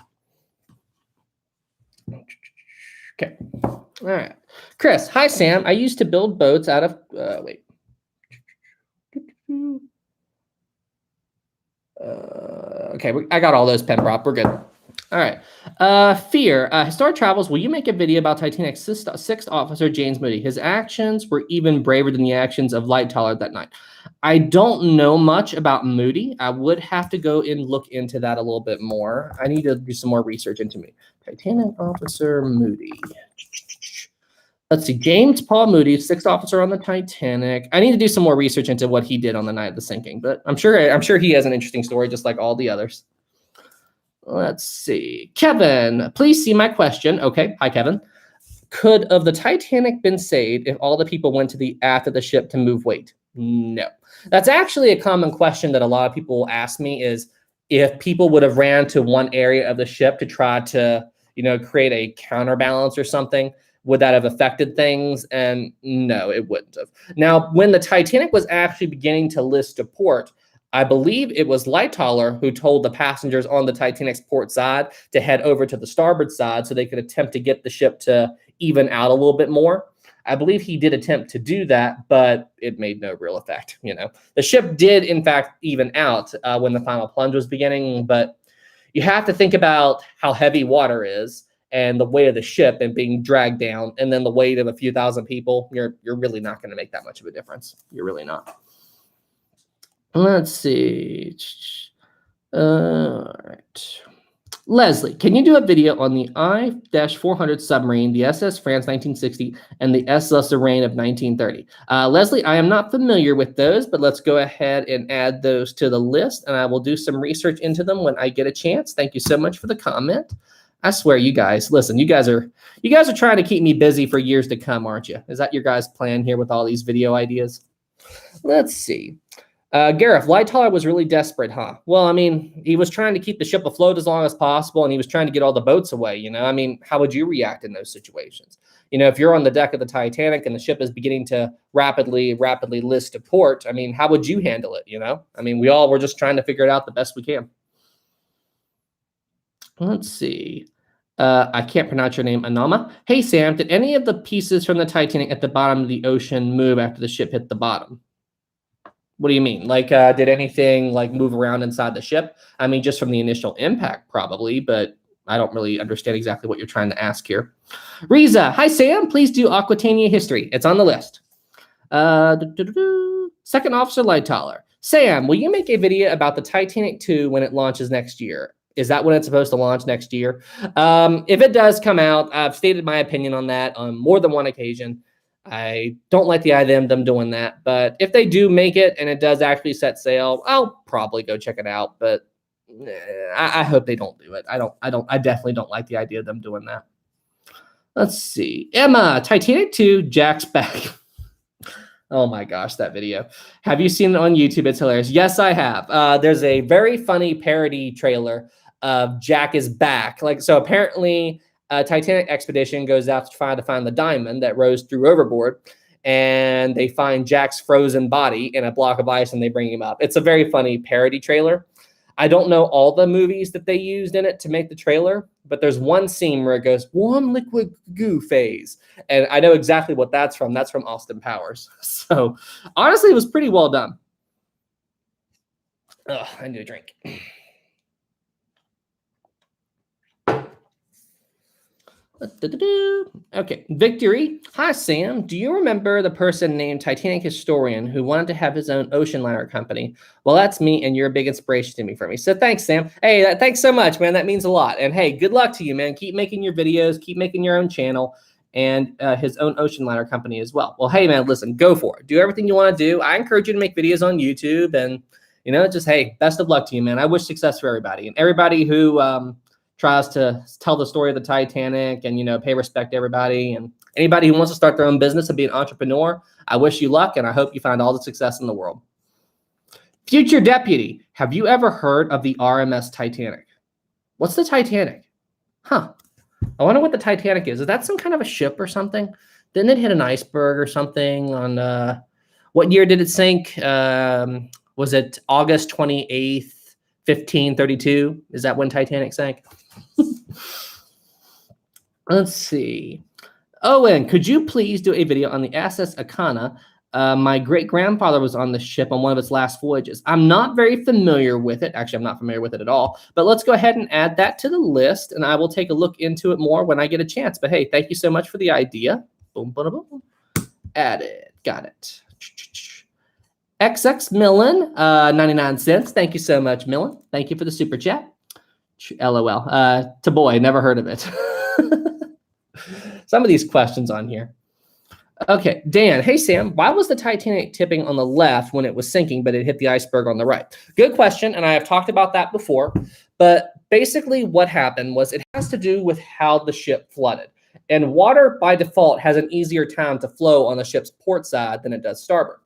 Okay. All right. Chris, hi, Sam. I used to build boats out of, wait. Okay, I got all those pen prop. We're good. All right. Fear. Historic Travels, will you make a video about Titanic's sixth officer, James Moody? His actions were even braver than the actions of Lightoller that night. I don't know much about Moody. I would have to go and look into that a little bit more. I need to do some more research into me. Titanic officer Moody. Let's see. James Paul Moody, sixth officer on the Titanic. I need to do some more research into what he did on the night of the sinking, but I'm sure he has an interesting story, just like all the others. Let's see. Kevin, please see my question. Okay. Hi, Kevin. Could of the Titanic been saved if all the people went to the aft of the ship to move weight? No. That's actually a common question that a lot of people ask me is if people would have ran to one area of the ship to try to, create a counterbalance or something, would that have affected things? And no, it wouldn't have. Now, when the Titanic was actually beginning to list to port, I believe it was Lightoller who told the passengers on the Titanic's port side to head over to the starboard side so they could attempt to get the ship to even out a little bit more. I believe he did attempt to do that, but it made no real effect. The ship did, in fact, even out when the final plunge was beginning, but you have to think about how heavy water is and the weight of the ship and being dragged down, and then the weight of a few thousand people. You're really not going to make that much of a difference. You're really not. Let's see. All right. Leslie, can you do a video on the I-400 submarine, the SS France 1960, and the SS Lorraine of 1930? Leslie, I am not familiar with those, but let's go ahead and add those to the list, and I will do some research into them when I get a chance. Thank you so much for the comment. I swear, you guys, listen, you guys are trying to keep me busy for years to come, aren't you? Is that your guys' plan here with all these video ideas? Let's see. Gareth, Lightoller was really desperate, huh? Well, I mean, he was trying to keep the ship afloat as long as possible, and he was trying to get all the boats away, you know? I mean, how would you react in those situations? You know, if you're on the deck of the Titanic and the ship is beginning to rapidly list to port, I mean, how would you handle it, you know? I mean, we all were just trying to figure it out the best we can. Let's see. I can't pronounce your name, Anama. Hey, Sam, did any of the pieces from the Titanic at the bottom of the ocean move after the ship hit the bottom? What do you mean? Like, did anything like move around inside the ship? I mean, just from the initial impact, probably, but I don't really understand exactly what you're trying to ask here. Riza, hi, Sam. Please do Aquitania history. It's on the list. Second Officer Lightoller. Sam, will you make a video about the Titanic 2 when it launches next year? Is that when it's supposed to launch next year? If it does come out, I've stated my opinion on that on more than one occasion. I don't like the idea of them doing that, but if they do make it and it does actually set sail, I'll probably go check it out. But I hope they don't do it. I definitely don't like the idea of them doing that. Let's see. Emma, Titanic 2, Jack's back. Oh my gosh, that video. Have you seen it on YouTube? It's hilarious. Yes, I have. There's a very funny parody trailer of Jack is back. Like, so apparently a Titanic expedition goes out to try to find the diamond that Rose threw overboard, and they find Jack's frozen body in a block of ice and they bring him up. It's a very funny parody trailer. I don't know all the movies that they used in it to make the trailer, but there's one scene where it goes, warm liquid goo phase. And I know exactly what that's from. That's from Austin Powers. So honestly, it was pretty well done. Oh, I need a drink. Okay, Victory. Hi, Sam. Do you remember the person named Titanic Historian who wanted to have his own ocean liner company? Well, that's me, and you're a big inspiration to me for me. So thanks, Sam. Hey, thanks so much, man. That means a lot. And hey, good luck to you, man. Keep making your videos. Keep making your own channel and his own ocean liner company as well. Well, hey, man, listen, go for it. Do everything you want to do. I encourage you to make videos on YouTube, and, you know, just, hey, best of luck to you, man. I wish success for everybody. And everybody who tries to tell the story of the Titanic and, you know, pay respect to everybody, and anybody who wants to start their own business and be an entrepreneur, I wish you luck, and I hope you find all the success in the world. Future Deputy, have you ever heard of the RMS Titanic? What's the Titanic? Huh. I wonder what the Titanic is. Is that some kind of a ship or something? Didn't it hit an iceberg or something on, what year did it sink? Was it August 28th, 1532? Is that when Titanic sank? Let's see. Owen, could you please do a video on the SS Akana? My great-grandfather was on the ship on one of its last voyages. I'm not very familiar with it. Actually, I'm not familiar with it at all. But let's go ahead and add that to the list, and I will take a look into it more when I get a chance. But hey, thank you so much for the idea. Boom, boom, boom. Added. Got it. XX Millen, 99 cents. Thank you so much, Millen. Thank you for the super chat. LOL. To boy, never heard of it. Some of these questions on here. Okay, Dan. Hey, Sam. Why was the Titanic tipping on the left when it was sinking, but it hit the iceberg on the right? Good question, and I have talked about that before. But basically what happened was it has to do with how the ship flooded. And water, by default, has an easier time to flow on the ship's port side than it does starboard.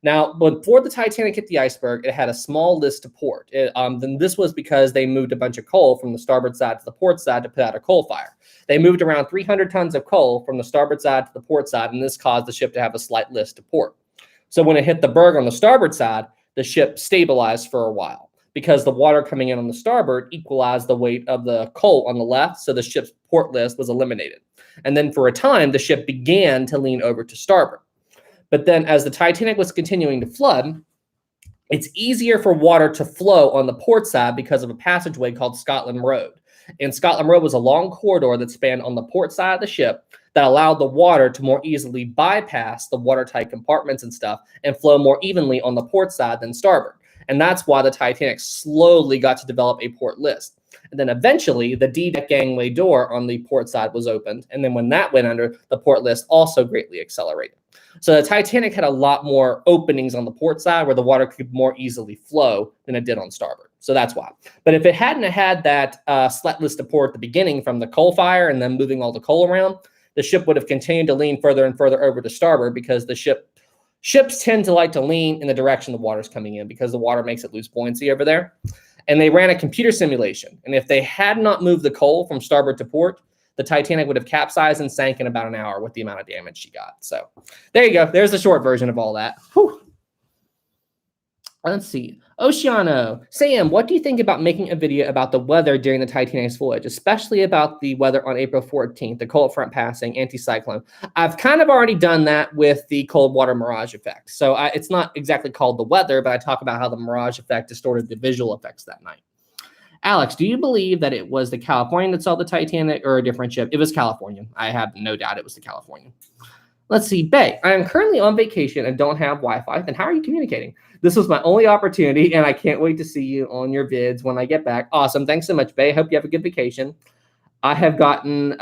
Now, before the Titanic hit the iceberg, it had a small list to port. Then this was because they moved a bunch of coal from the starboard side to the port side to put out a coal fire. They moved around 300 tons of coal from the starboard side to the port side, and this caused the ship to have a slight list to port. So when it hit the berg on the starboard side, the ship stabilized for a while because the water coming in on the starboard equalized the weight of the coal on the left, so the ship's port list was eliminated. And then for a time, the ship began to lean over to starboard. But then as the Titanic was continuing to flood, it's easier for water to flow on the port side because of a passageway called Scotland Road. And Scotland Road was a long corridor that spanned on the port side of the ship that allowed the water to more easily bypass the watertight compartments and stuff and flow more evenly on the port side than starboard. And that's why the Titanic slowly got to develop a port list. And then eventually the D-deck gangway door on the port side was opened. And then when that went under, the port list also greatly accelerated. So the Titanic had a lot more openings on the port side where the water could more easily flow than it did on starboard. So that's why. But if it hadn't had that slat list to port at the beginning from the coal fire and then moving all the coal around, the ship would have continued to lean further and further over to starboard because the ship ships tend to like to lean in the direction the water's coming in because the water makes it lose buoyancy over there. And they ran a computer simulation. And if they had not moved the coal from starboard to port, the Titanic would have capsized and sank in about an hour with the amount of damage she got. So there you go. There's the short version of all that. Whew. Let's see. Oceano. Sam, what do you think about making a video about the weather during the Titanic's voyage, especially about the weather on April 14th, the cold front passing, anticyclone? I've kind of already done that with the cold water mirage effect. So it's not exactly called the weather, but I talk about how the mirage effect distorted the visual effects that night. Alex, do you believe that it was the Californian that saw the Titanic or a different ship? It was Californian. I have no doubt it was the Californian. Let's see. Bay, I am currently on vacation and don't have Wi-Fi. Then how are you communicating? This was my only opportunity, and I can't wait to see you on your vids when I get back. Awesome. Thanks so much, Bay. Hope you have a good vacation. I have gotten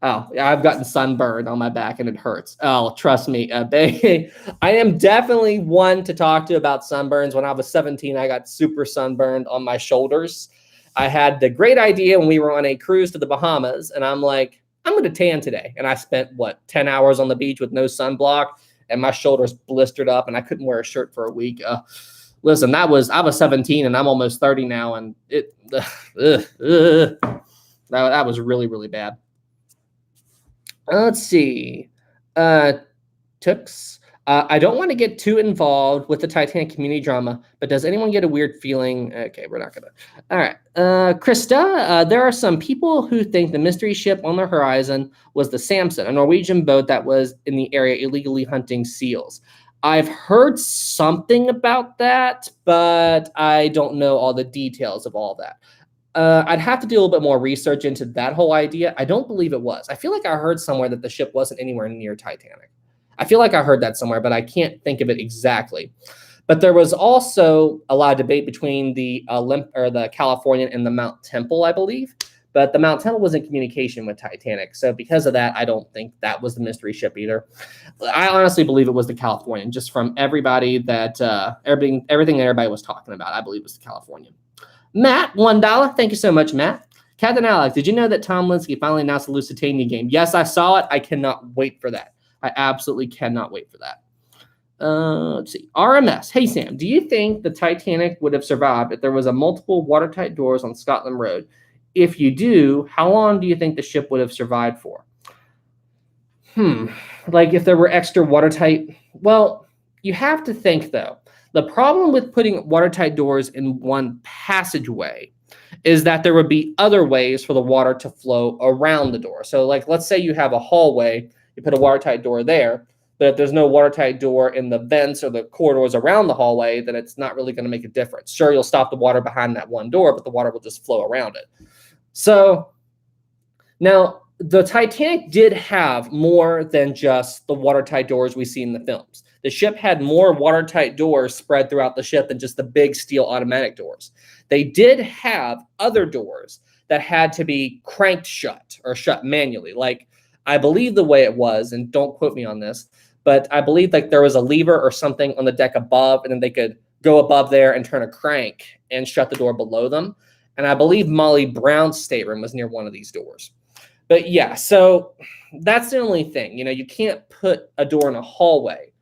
I've gotten sunburned on my back, and it hurts. Oh, trust me, Bay. I am definitely one to talk to about sunburns. When I was 17, I got super sunburned on my shoulders. I had the great idea when we were on a cruise to the Bahamas, and I'm like, I'm going to tan today. And I spent, 10 hours on the beach with no sunblock, and my shoulders blistered up, and I couldn't wear a shirt for a week. Listen, I was 17, and I'm almost 30 now, and that was really, really bad. Let's see. Tooks. I don't want to get too involved with the Titanic community drama, but does anyone get a weird feeling? Okay, we're not going to. All right. Krista, there are some people who think the mystery ship on the horizon was the Samson, a Norwegian boat that was in the area illegally hunting seals. I've heard something about that, but I don't know all the details of all that. I'd have to do a little bit more research into that whole idea. I don't believe it was. I feel like I heard somewhere that the ship wasn't anywhere near Titanic. I feel like I heard that somewhere, but I can't think of it exactly. But there was also a lot of debate between the Californian and the Mount Temple, I believe. But the Mount Temple was in communication with Titanic. So because of that, I don't think that was the mystery ship either. I honestly believe it was the Californian, just from everybody that everything that everybody was talking about. I believe it was the Californian. Matt, $1. Thank you so much, Matt. Captain Alex, did you know that Tom Linsky finally announced the Lusitania game? Yes, I saw it. I cannot wait for that. I absolutely cannot wait for that. Let's see. RMS. Hey, Sam, do you think the Titanic would have survived if there was a multiple watertight doors on Scotland Road? If you do, how long do you think the ship would have survived for? Like if there were extra watertight? Well, you have to think, though. The problem with putting watertight doors in one passageway is that there would be other ways for the water to flow around the door. So, like, let's say you have a hallway. You put a watertight door there, but if there's no watertight door in the vents or the corridors around the hallway, then it's not really going to make a difference. Sure, you'll stop the water behind that one door, but the water will just flow around it. So now the Titanic did have more than just the watertight doors we see in the films. The ship had more watertight doors spread throughout the ship than just the big steel automatic doors. They did have other doors that had to be cranked shut or shut manually, like I believe the way it was, and don't quote me on this, but I believe like there was a lever or something on the deck above, and then they could go above there and turn a crank and shut the door below them. And I believe Molly Brown's stateroom was near one of these doors. But yeah, so that's the only thing. You can't put a door in a hallway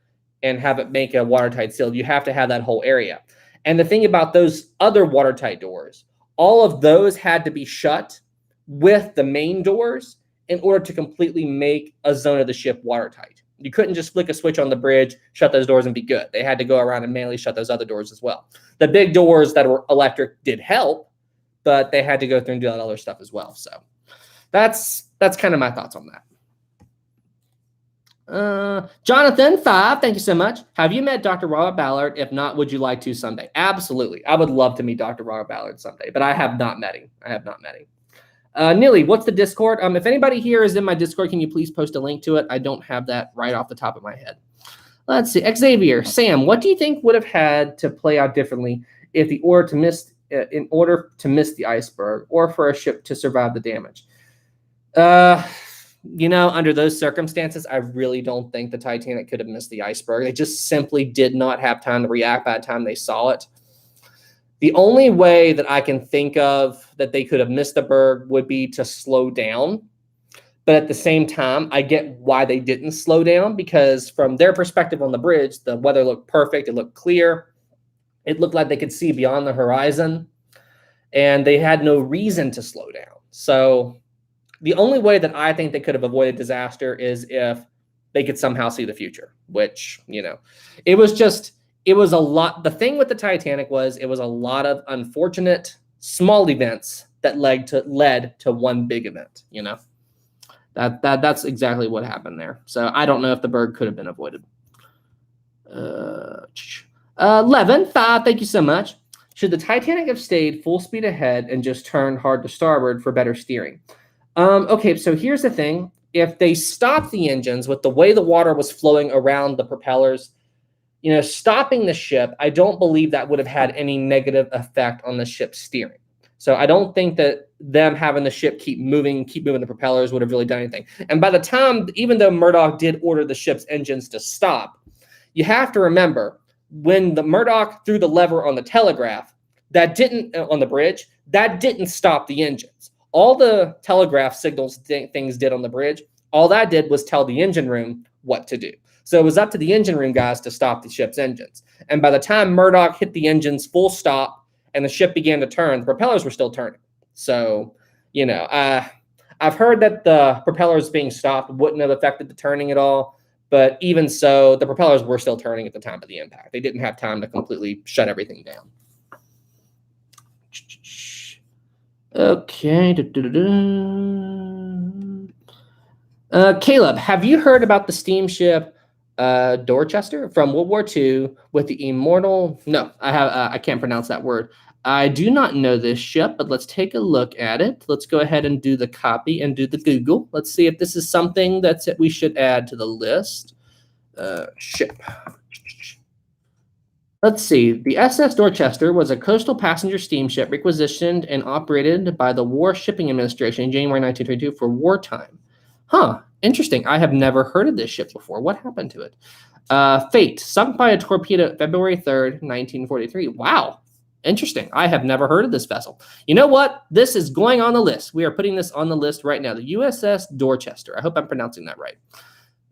and have it make a watertight seal. You have to have that whole area. And the thing about those other watertight doors, all of those had to be shut with the main doors in order to completely make a zone of the ship watertight. You couldn't just flick a switch on the bridge, shut those doors, and be good. They had to go around and manually shut those other doors as well. The big doors that were electric did help, but they had to go through and do that other stuff as well. So that's kind of my thoughts on that. Jonathan 5, thank you so much. Have you met Dr. Robert Ballard? If not, would you like to someday? Absolutely. I would love to meet Dr. Robert Ballard someday, but I have not met him. Nilly, what's the Discord? If anybody here is in my Discord, can you please post a link to it? I don't have that right off the top of my head. Let's see. Xavier, Sam, what do you think would have had to play out differently if in order to miss the iceberg or for a ship to survive the damage? Under those circumstances, I really don't think the Titanic could have missed the iceberg. They just simply did not have time to react by the time they saw it. The only way that I can think of that they could have missed the berg would be to slow down. But at the same time, I get why they didn't slow down, because from their perspective on the bridge, the weather looked perfect. It looked clear. It looked like they could see beyond the horizon, and they had no reason to slow down. So the only way that I think they could have avoided disaster is if they could somehow see the future, which, it was a lot. The thing with the Titanic was it was a lot of unfortunate small events that led to one big event, That's exactly what happened there. So I don't know if the berg could have been avoided. 11, 5, thank you so much. Should the Titanic have stayed full speed ahead and just turned hard to starboard for better steering? Okay, so here's the thing. If they stopped the engines with the way the water was flowing around the propellers, stopping the ship, I don't believe that would have had any negative effect on the ship's steering. So I don't think that them having the ship keep moving the propellers would have really done anything. And by the time, even though Murdoch did order the ship's engines to stop, you have to remember when the Murdoch threw the lever on the telegraph, on the bridge, that didn't stop the engines. All the telegraph signals things did on the bridge, all that did was tell the engine room what to do. So it was up to the engine room guys to stop the ship's engines. And by the time Murdoch hit the engines full stop and the ship began to turn, the propellers were still turning. So, I've heard that the propellers being stopped wouldn't have affected the turning at all. But even so, the propellers were still turning at the time of the impact. They didn't have time to completely shut everything down. Okay. Caleb, have you heard about the steamship Dorchester from World War II with the immortal? No, I can't pronounce that word. I do not know this ship, but let's take a look at it. Let's go ahead and do the copy and do the Google. Let's see if this is something that we should add to the list. Ship. Let's see. The Uss Dorchester was a coastal passenger steamship requisitioned and operated by the War Shipping Administration in January 1922 for wartime. Huh. Interesting. I have never heard of this ship before. What happened to it? Fate. Sunk by a torpedo February 3rd, 1943. Wow. Interesting. I have never heard of this vessel. You know what? This is going on the list. We are putting this on the list right now. The USS Dorchester. I hope I'm pronouncing that right.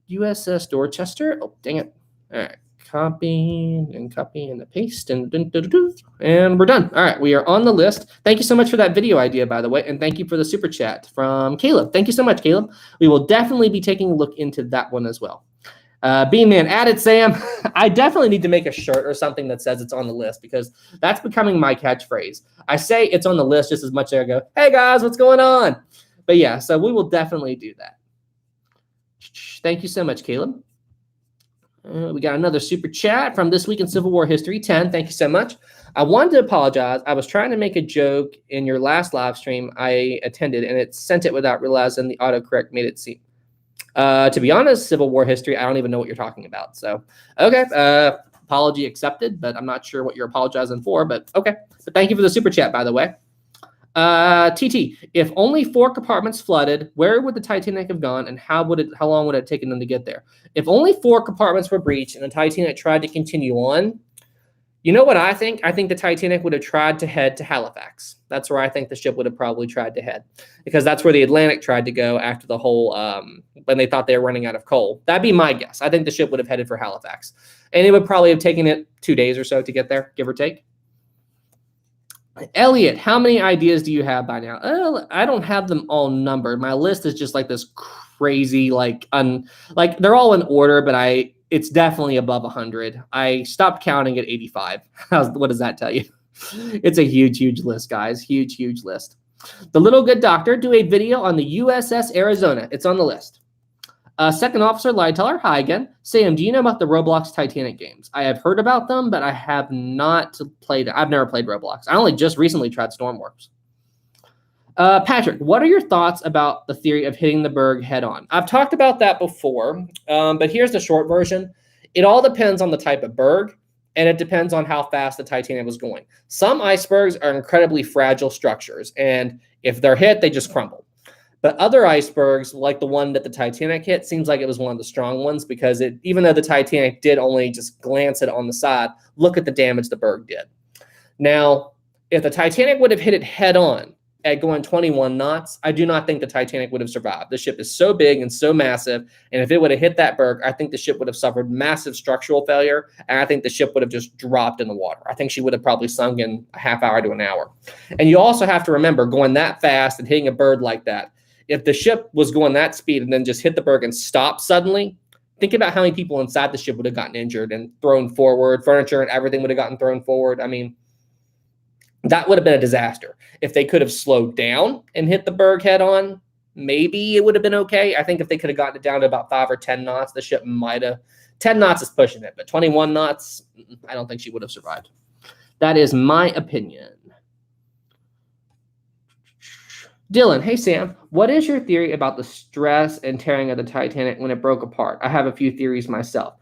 USS Dorchester. Oh, dang it. All right. Copy and the paste and we're done. All right, we are on the list. Thank you so much for that video idea, by the way, and thank you for the super chat from Caleb. Thank you so much, Caleb. We will definitely be taking a look into that one as well. Bean Man, added Sam. I definitely need to make a shirt or something that says it's on the list, because that's becoming my catchphrase. I say it's on the list just as much as I go, hey guys, what's going on? But yeah, so we will definitely do that. Thank you so much, Caleb. We got another super chat from This Week in Civil War History, 10. Thank you so much. I wanted to apologize. I was trying to make a joke in your last live stream I attended, and it sent it without realizing the autocorrect made it seem. To be honest, Civil War History, I don't even know what you're talking about. So, okay. Apology accepted, but I'm not sure what you're apologizing for, but okay. But thank you for the super chat, by the way. TT, if only 4 compartments flooded, where would the Titanic have gone, and how long would it have taken them to get there? If only 4 compartments were breached and the Titanic tried to continue on, you know what I think? I think the Titanic would have tried to head to Halifax. That's where I think the ship would have probably tried to head, because that's where the Atlantic tried to go after the whole, when they thought they were running out of coal. That'd be my guess. I think the ship would have headed for Halifax, and it would probably have taken it 2 days or so to get there, give or take. Elliot, how many ideas do you have by now? I don't have them all numbered. My list is just like this crazy, like they're all in order, but it's definitely above 100. I stopped counting at 85. What does that tell you? It's a huge, huge list, guys. Huge, huge list. The Little Good Doctor, do a video on the USS Arizona. It's on the list. Second Officer Lightoller, hi again. Sam, do you know about the Roblox Titanic games? I have heard about them, but I have not played. I've never played Roblox. I only just recently tried Stormworks. Patrick, what are your thoughts about the theory of hitting the berg head on? I've talked about that before, but here's the short version. It all depends on the type of berg, and it depends on how fast the Titanic was going. Some icebergs are incredibly fragile structures, and if they're hit, they just crumble. But other icebergs, like the one that the Titanic hit, seems like it was one of the strong ones, because even though the Titanic did only just glance it on the side, look at the damage the berg did. Now, if the Titanic would have hit it head on, at going 21 knots, I do not think the Titanic would have survived. The ship is so big and so massive, and if it would have hit that berg, I think the ship would have suffered massive structural failure, and I think the ship would have just dropped in the water. I think she would have probably sunk in a half hour to an hour. And you also have to remember, going that fast and hitting a berg like that, if the ship was going that speed and then just hit the berg and stopped suddenly, think about how many people inside the ship would have gotten injured and thrown forward. Furniture and everything would have gotten thrown forward. I mean, that would have been a disaster. If they could have slowed down and hit the berg head on, maybe it would have been okay. I think if they could have gotten it down to about 5 or 10 knots, the ship might have. 10 knots is pushing it, but 21 knots, I don't think she would have survived. That is my opinion. Dylan, hey Sam, what is your theory about the stress and tearing of the Titanic when it broke apart? I have a few theories myself.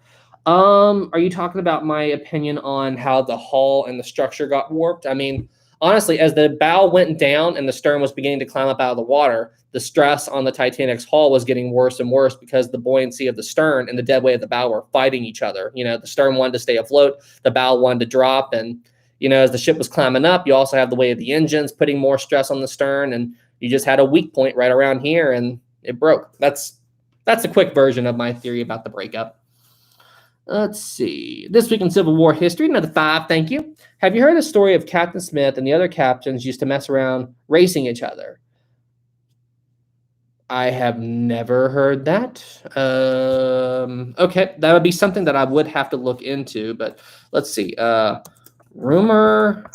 Are you talking about my opinion on how the hull and the structure got warped? I mean, honestly, as the bow went down and the stern was beginning to climb up out of the water, the stress on the Titanic's hull was getting worse and worse because the buoyancy of the stern and the dead weight of the bow were fighting each other. You know, the stern wanted to stay afloat, the bow wanted to drop, and you know, as the ship was climbing up, you also have the weight of the engines putting more stress on the stern, and you just had a weak point right around here, and it broke. That's a quick version of my theory about the breakup. Let's see. This week in Civil War history, another 5, thank you. Have you heard the story of Captain Smith and the other captains used to mess around racing each other? I have never heard that. Okay, that would be something that I would have to look into, but let's see. Rumor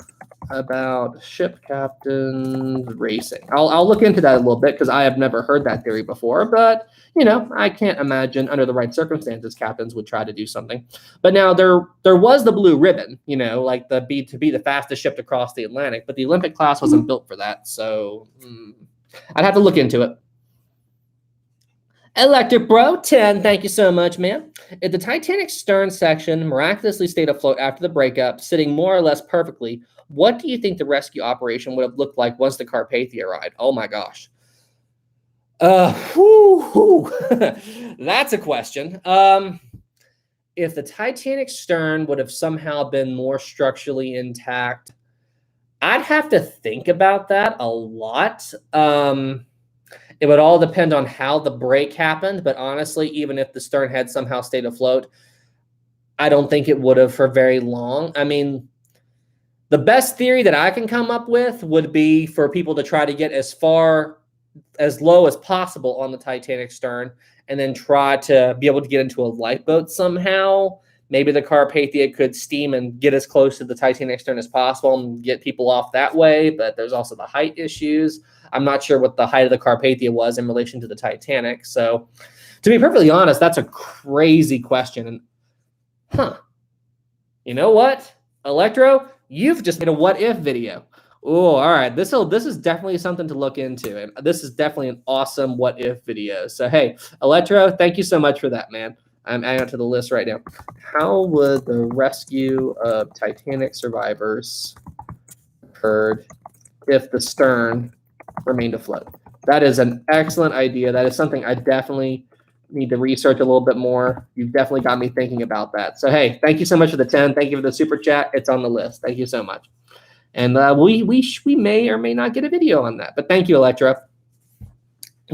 about ship captains racing. I'll look into that a little bit because I have never heard that theory before, but you know, I can't imagine under the right circumstances captains would try to do something. But now there was the blue ribbon, you know, like to be the fastest ship to cross the Atlantic, but the Olympic class wasn't built for that, so I'd have to look into it. Electric Bro 10, thank you so much, man. If the Titanic's stern section miraculously stayed afloat after the breakup, sitting more or less perfectly, what do you think the rescue operation would have looked like once the Carpathia arrived? Oh my gosh. That's a question. If the Titanic stern would have somehow been more structurally intact, I'd have to think about that a lot. It would all depend on how the break happened, but honestly, even if the stern had somehow stayed afloat, I don't think it would have for very long. I mean, the best theory that I can come up with would be for people to try to get as low as possible on the Titanic stern and then try to be able to get into a lifeboat somehow. Maybe the Carpathia could steam and get as close to the Titanic stern as possible and get people off that way, but there's also the height issues. I'm not sure what the height of the Carpathia was in relation to the Titanic. So to be perfectly honest, that's a crazy question. And you know what? Electro, you've just made a what if video. Oh, all right. This is definitely something to look into. And this is definitely an awesome what if video. So hey, Electro, thank you so much for that, man. I'm adding it to the list right now. How would the rescue of Titanic survivors occurred if the stern remained afloat? That is an excellent idea. That is something I definitely need to research a little bit more. You've definitely got me thinking about that. So hey, thank you so much for the 10. Thank you for the super chat. It's on the list. Thank you so much. And we may or may not get a video on that. But thank you, Electra.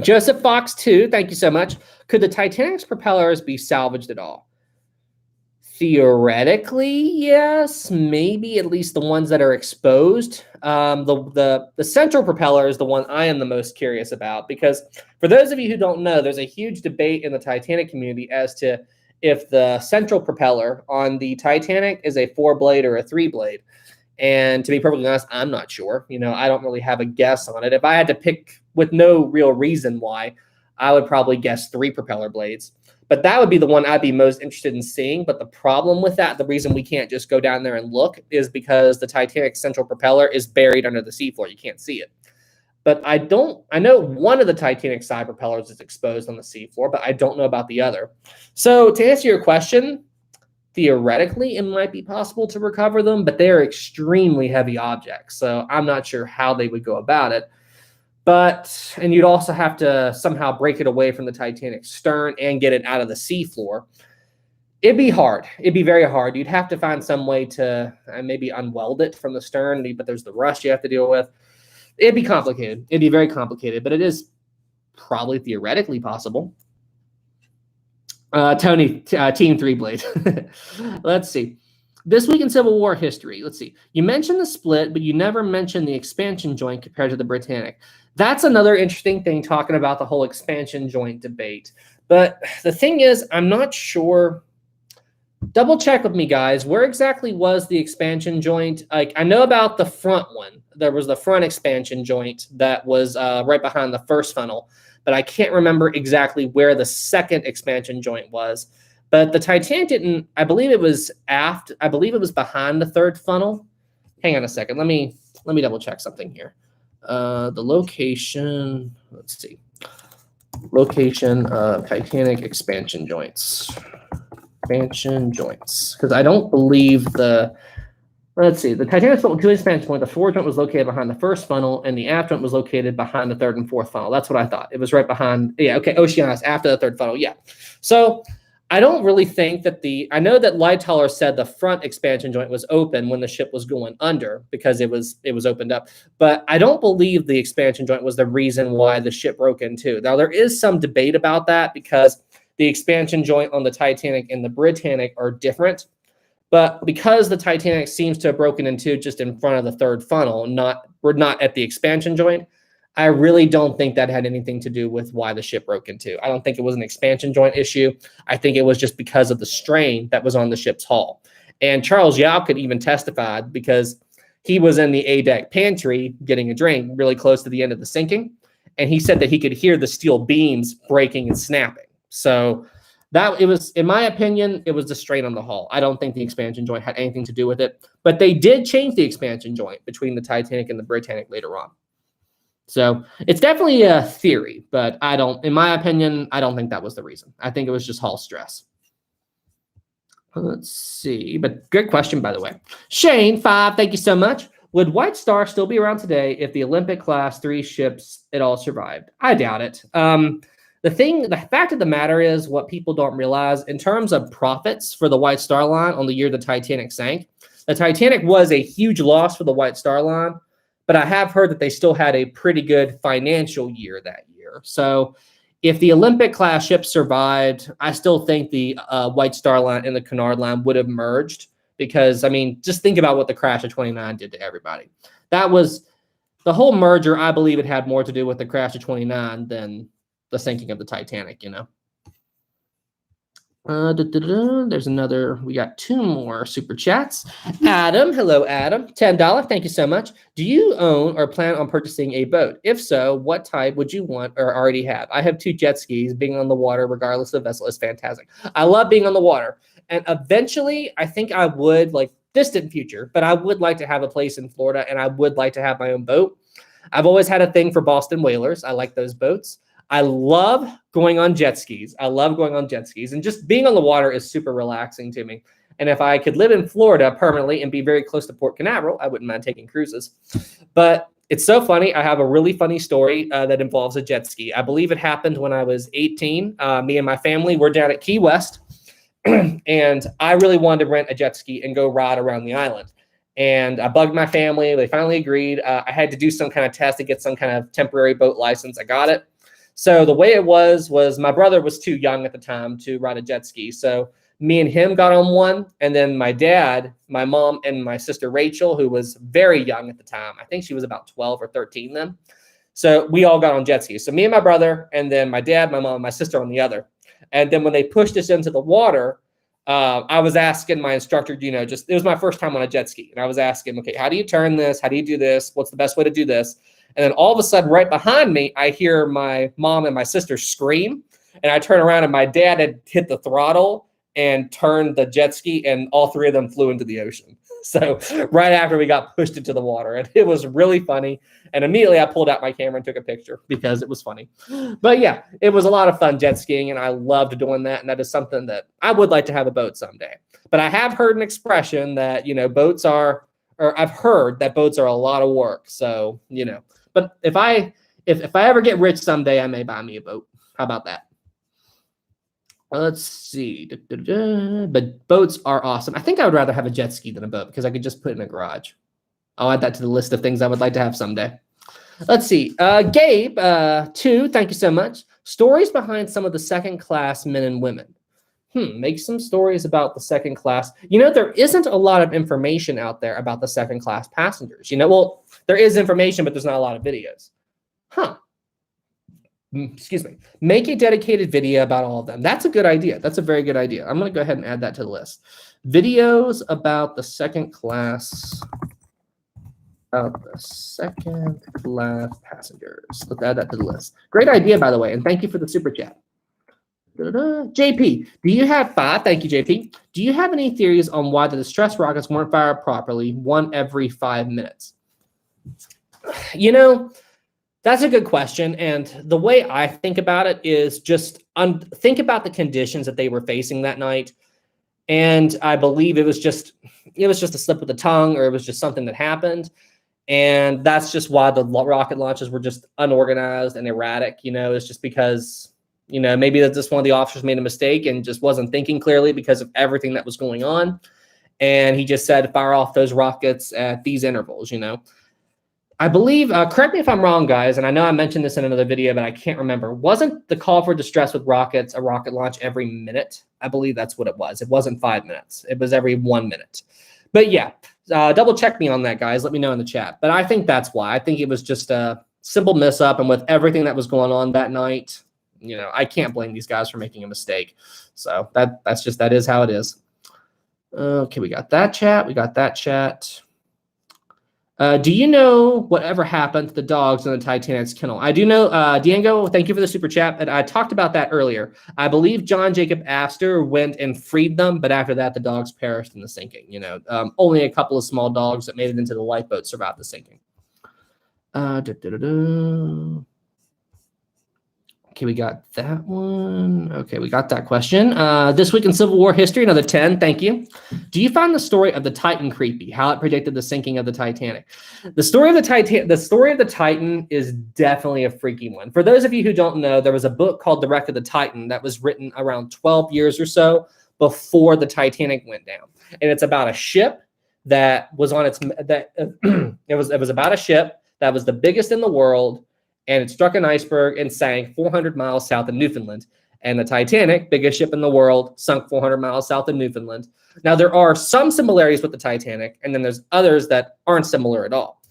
Joseph Fox 2, thank you so much. Could the Titanic's propellers be salvaged at all? Theoretically, yes. Maybe at least the ones that are exposed. The central propeller is the one I am the most curious about, because for those of you who don't know, there's a huge debate in the Titanic community as to if the central propeller on the Titanic is a 4-blade or a 3-blade. And to be perfectly honest, I'm not sure. You know, I don't really have a guess on it. If I had to pick with no real reason why, I would probably guess 3 propeller blades. But that would be the one I'd be most interested in seeing. But the problem with that, the reason we can't just go down there and look, is because the Titanic's central propeller is buried under the seafloor. You can't see it. But I know one of the Titanic side propellers is exposed on the seafloor, but I don't know about the other. So to answer your question, theoretically, it might be possible to recover them, but they're extremely heavy objects. So I'm not sure how they would go about it. And you'd also have to somehow break it away from the Titanic's stern and get it out of the seafloor. It'd be hard. It'd be very hard. You'd have to find some way to maybe unweld it from the stern, but there's the rust you have to deal with. It'd be complicated. It'd be very complicated, but it is probably theoretically possible. Tony, Team Three Blade. Let's see. This week in Civil War history. Let's see. You mentioned the split, but you never mentioned the expansion joint compared to the Britannic. That's another interesting thing, talking about the whole expansion joint debate. But the thing is, I'm not sure. Double check with me, guys. Where exactly was the expansion joint? Like, I know about the front one. There was the front expansion joint that was right behind the first funnel, but I can't remember exactly where the second expansion joint was. But the Titanic didn't. I believe it was aft. I believe it was behind the third funnel. Hang on a second. Let me double check something here. The location. Let's see. Location of Titanic expansion joints. Expansion joints, because I don't believe the. Let's see. The Titanic funnel two expansion point. The forward joint was located behind the first funnel, and the aft joint was located behind the third and fourth funnel. That's what I thought. It was right behind. Yeah. Okay. Oceanus after the third funnel. Yeah. So I don't really think that I know that Lightoller said the front expansion joint was open when the ship was going under because it was opened up. But I don't believe the expansion joint was the reason why the ship broke in two. Now, there is some debate about that because the expansion joint on the Titanic and the Britannic are different. But because the Titanic seems to have broken in two just in front of the third funnel, we're not at the expansion joint, I really don't think that had anything to do with why the ship broke in two. I don't think it was an expansion joint issue. I think it was just because of the strain that was on the ship's hull. And Charles Yao could even testify because he was in the A-deck pantry getting a drink really close to the end of the sinking. And he said that he could hear the steel beams breaking and snapping. So that it was, in my opinion, it was the strain on the hull. I don't think the expansion joint had anything to do with it. But they did change the expansion joint between the Titanic and the Britannic later on. So it's definitely a theory, but in my opinion, I don't think that was the reason. I think it was just hull stress. Let's see, but good question, by the way. Shane, 5, thank you so much. Would White Star still be around today if the Olympic class 3 ships it all survived? I doubt it. The fact of the matter is, what people don't realize in terms of profits for the White Star Line on the year the Titanic sank, the Titanic was a huge loss for the White Star Line. But I have heard that they still had a pretty good financial year that year. So if the Olympic class ships survived, I still think the White Star Line and the Cunard Line would have merged because, I mean, just think about what the crash of 29 did to everybody. That was the whole merger. I believe it had more to do with the crash of 29 than the sinking of the Titanic, you know. There's another. We got 2 more super chats. Adam, hello, Adam. $10. Thank you so much. Do you own or plan on purchasing a boat? If so, what type would you want or already have? I have 2 jet skis. Being on the water, regardless of vessel, is fantastic. I love being on the water. And eventually, I think I would, like distant future, but I would like to have a place in Florida and I would like to have my own boat. I've always had a thing for Boston whalers. I like those boats. I love going on jet skis. And just being on the water is super relaxing to me. And if I could live in Florida permanently and be very close to Port Canaveral, I wouldn't mind taking cruises. But it's so funny. I have a really funny story that involves a jet ski. I believe it happened when I was 18. Me and my family were down at Key West, and I really wanted to rent a jet ski and go ride around the island. And I bugged my family. They finally agreed. I had to do some kind of test to get some kind of temporary boat license. I got it. So the way it was my brother was too young at the time to ride a jet ski. So me and him got on one. And then my dad, my mom, and my sister Rachel, who was very young at the time. I think she was about 12 or 13 then. So we all got on jet skis. So me and my brother, and then my dad, my mom, and my sister on the other. And then when they pushed us into the water, I was asking my instructor, it was my first time on a jet ski. And I was asking, okay, how do you turn this? How do you do this? What's the best way to do this? And then all of a sudden, right behind me, I hear my mom and my sister scream. And I turn around and my dad had hit the throttle and turned the jet ski, and all 3 of them flew into the ocean. So right after we got pushed into the water, and it was really funny. And immediately I pulled out my camera and took a picture because it was funny. But yeah, it was a lot of fun jet skiing, and I loved doing that. And that is something that I would like to have a boat someday. But I have heard an expression that, I've heard that boats are a lot of work. So, but if I ever get rich someday, I may buy me a boat. How about that? Let's see. But boats are awesome. I think I would rather have a jet ski than a boat because I could just put it in a garage. I'll add that to the list of things I would like to have someday. Let's see. Gabe, 2, thank you so much. Stories behind some of the second class men and women. Make some stories about the second class. There isn't a lot of information out there about the second class passengers. Well, there is information, but there's not a lot of videos. Excuse me. Make a dedicated video about all of them. That's a good idea. That's a very good idea. I'm going to go ahead and add that to the list. Videos about the second class. Passengers. Let's add that to the list. Great idea, by the way, and thank you for the super chat. JP, do you have 5? Thank you, JP. Do you have any theories on why the distress rockets weren't fired properly, one every 5 minutes? That's a good question, and the way I think about it is just think about the conditions that they were facing that night, and I believe it was just a slip of the tongue, or it was just something that happened, and that's just why the rocket launches were just unorganized and erratic. It's just because maybe that just one of the officers made a mistake and just wasn't thinking clearly because of everything that was going on, and he just said fire off those rockets at these intervals. I believe, correct me if I'm wrong, guys, and I know I mentioned this in another video, but I can't remember. Wasn't the call for distress with rockets a rocket launch every minute? I believe that's what it was. It wasn't 5 minutes. It was every 1 minute. But yeah, double check me on that, guys. Let me know in the chat. But I think that's why. I think it was just a simple miss up, and with everything that was going on that night, I can't blame these guys for making a mistake. So that is how it is. Okay, we got that chat. Do you know whatever happened to the dogs in the Titanic's kennel? I do know, Diego, thank you for the super chat. And I talked about that earlier. I believe John Jacob Astor went and freed them, but after that, the dogs perished in the sinking. Only a couple of small dogs that made it into the lifeboat survived the sinking. Okay, we got that one. Okay, we got that question. This week in Civil War history, another 10. Thank you. Do you find the story of the Titan creepy? How it predicted the sinking of the Titanic? The story of the Titan is definitely a freaky one. For those of you who don't know, there was a book called The Wreck of the Titan that was written around 12 years or so before the Titanic went down, and it's about a ship that was on its it was about a ship that was the biggest in the world. And it struck an iceberg and sank 400 miles south of Newfoundland. And the Titanic, biggest ship in the world, sunk 400 miles south of Newfoundland. Now, there are some similarities with the Titanic, and then there's others that aren't similar at all.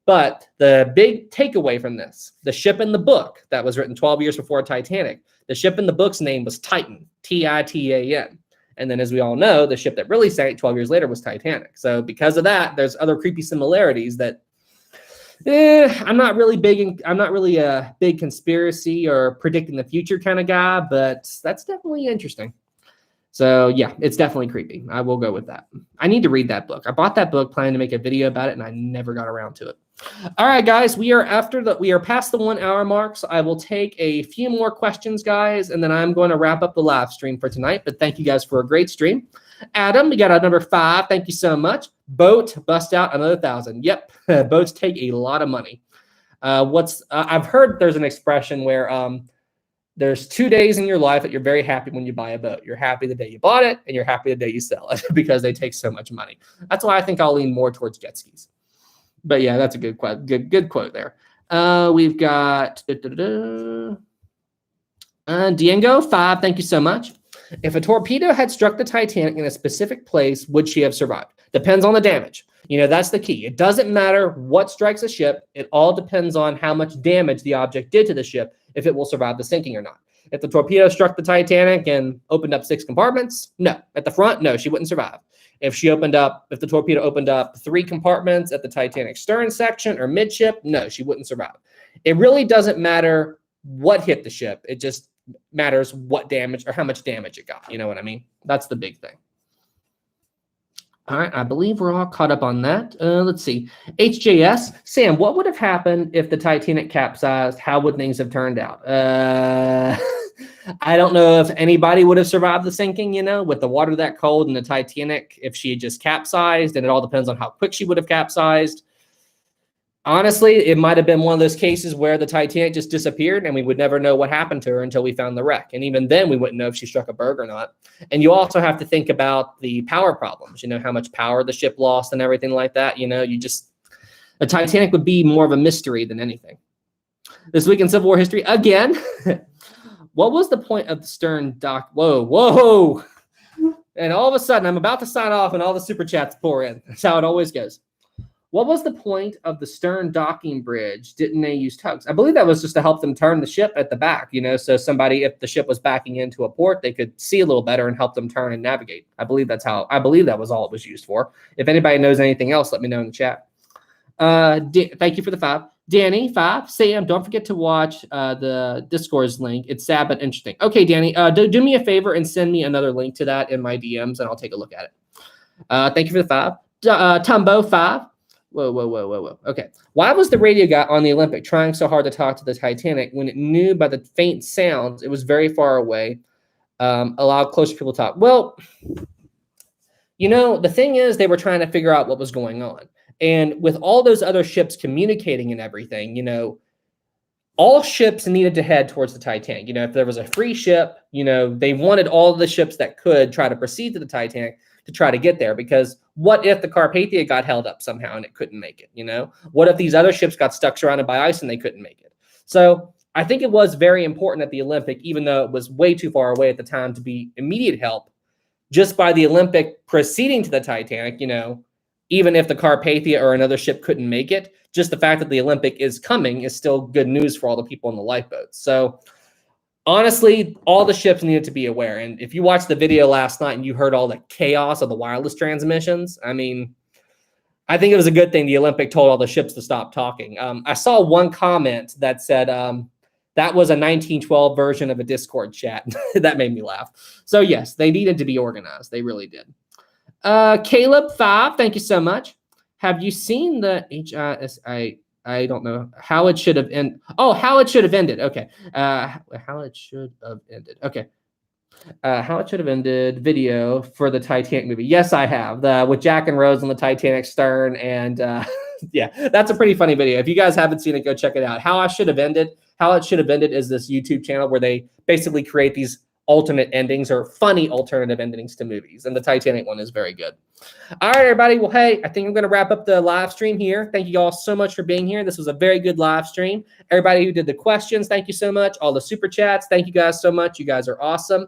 But the big takeaway from this, the ship in the book that was written 12 years before Titanic, the ship in the book's name was Titan, Titan. And then, as we all know, the ship that really sank 12 years later was Titanic. So because of that, there's other creepy similarities that I'm not really a big conspiracy or predicting the future kind of guy, but that's definitely interesting. So yeah, it's definitely creepy. I will go with that. I need to read that book. I bought that book planning to make a video about it, and I never got around to it. All right, guys, we are past the 1 hour mark, so I will take a few more questions, guys, and then I'm going to wrap up the live stream for tonight. But thank you guys for a great stream. Adam, we got our number 5. Thank you so much. Boat, bust out another 1,000. Yep, boats take a lot of money. I've heard there's an expression where there's 2 days in your life that you're very happy when you buy a boat. You're happy the day you bought it, and you're happy the day you sell it because they take so much money. That's why I think I'll lean more towards jet skis. But yeah, that's a good quote there. We've got Diego 5. Thank you so much. If a torpedo had struck the Titanic in a specific place, would she have survived? Depends on the damage. That's the key. It doesn't matter what strikes a ship. It all depends on how much damage the object did to the ship, if it will survive the sinking or not. If the torpedo struck the Titanic and opened up 6 compartments, no. At the front, no, she wouldn't survive. If the torpedo opened up 3 compartments at the Titanic stern section or midship, no, she wouldn't survive. It really doesn't matter what hit the ship. It just matters what damage or how much damage it got. You know what I mean? That's the big thing. All right, I believe we're all caught up on that. Let's see. HJS, Sam, what would have happened if the Titanic capsized? How would things have turned out? I don't know if anybody would have survived the sinking, with the water that cold and the Titanic, if she had just capsized, and it all depends on how quick she would have capsized. Honestly, it might have been one of those cases where the Titanic just disappeared and we would never know what happened to her until we found the wreck. And even then, we wouldn't know if she struck a berg or not. And you also have to think about the power problems, how much power the ship lost and everything like that. The Titanic would be more of a mystery than anything. This week in Civil War history, again, what was the point of the stern dock? Whoa. And all of a sudden, I'm about to sign off and all the super chats pour in. That's how it always goes. What was the point of the stern docking bridge? Didn't they use tugs? I believe that was just to help them turn the ship at the back, so somebody, if the ship was backing into a port, they could see a little better and help them turn and navigate. I believe that was all it was used for. If anybody knows anything else, let me know in the chat. Thank you for the 5. Danny, 5. Sam, don't forget to watch the Discord's link. It's sad but interesting. Okay, Danny, do me a favor and send me another link to that in my DMs, and I'll take a look at it. Thank you for the 5. Tumbo, 5. Whoa. Okay. Why was the radio guy on the Olympic trying so hard to talk to the Titanic when it knew by the faint sounds it was very far away, allowed closer people to talk? Well, the thing is they were trying to figure out what was going on. And with all those other ships communicating and everything, all ships needed to head towards the Titanic. If there was a free ship, they wanted all of the ships that could try to proceed to the Titanic to try to get there, because what if the Carpathia got held up somehow and it couldn't make it? What if these other ships got stuck surrounded by ice and they couldn't make it? So I think it was very important at the Olympic, even though it was way too far away at the time to be immediate help, just by the Olympic proceeding to the Titanic, even if the Carpathia or another ship couldn't make it, just the fact that the Olympic is coming is still good news for all the people in the lifeboats. So honestly, all the ships needed to be aware. And if you watched the video last night and you heard all the chaos of the wireless transmissions, I think it was a good thing the Olympic told all the ships to stop talking. I saw one comment that said that was a 1912 version of a Discord chat. That made me laugh. So yes, they needed to be organized. They really did. Caleb 5, thank you so much. Have you seen the HISI? I don't know how it should have ended. Oh, how it should have ended. Okay. How it should have ended. Okay. How it should have ended video for the Titanic movie. Yes, I have. With Jack and Rose on the Titanic stern. And yeah, that's a pretty funny video. If you guys haven't seen it, go check it out. How it should have ended is this YouTube channel where they basically create these alternate endings or funny alternative endings to movies. And the Titanic one is very good. All right, everybody. Well, hey, I think I'm going to wrap up the live stream here. Thank you all so much for being here. This was a very good live stream. Everybody who did the questions, thank you so much. All the super chats, thank you guys so much. You guys are awesome.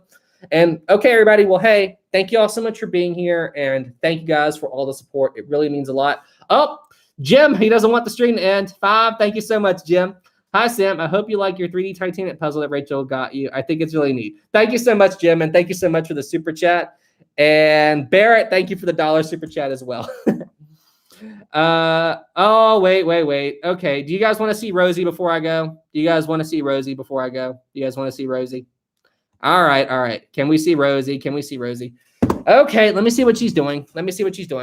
And okay, everybody. Well, hey, thank you all so much for being here. And thank you guys for all the support. It really means a lot. Oh, Jim, he doesn't want the stream to end. 5, thank you so much, Jim. Hi, Sam. I hope you like your 3D Titanic puzzle that Rachel got you. I think it's really neat. Thank you so much, Jim, and thank you so much for the super chat. And Barrett, thank you for the $1 super chat as well. Oh, wait. Okay, do you guys want to see Rosie before I go? You guys want to see Rosie? All right. Can we see Rosie? Okay, let me see what she's doing.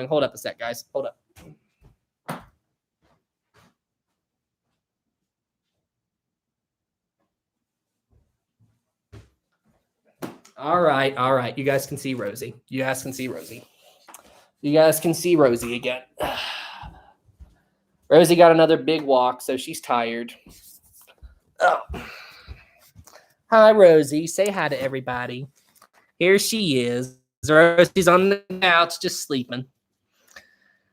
Hold up a sec, guys. Hold up. All right. You guys can see Rosie. You guys can see Rosie again. Rosie got another big walk, so she's tired. Oh. Hi, Rosie. Say hi to everybody. Here she is. Rosie's on the couch just sleeping.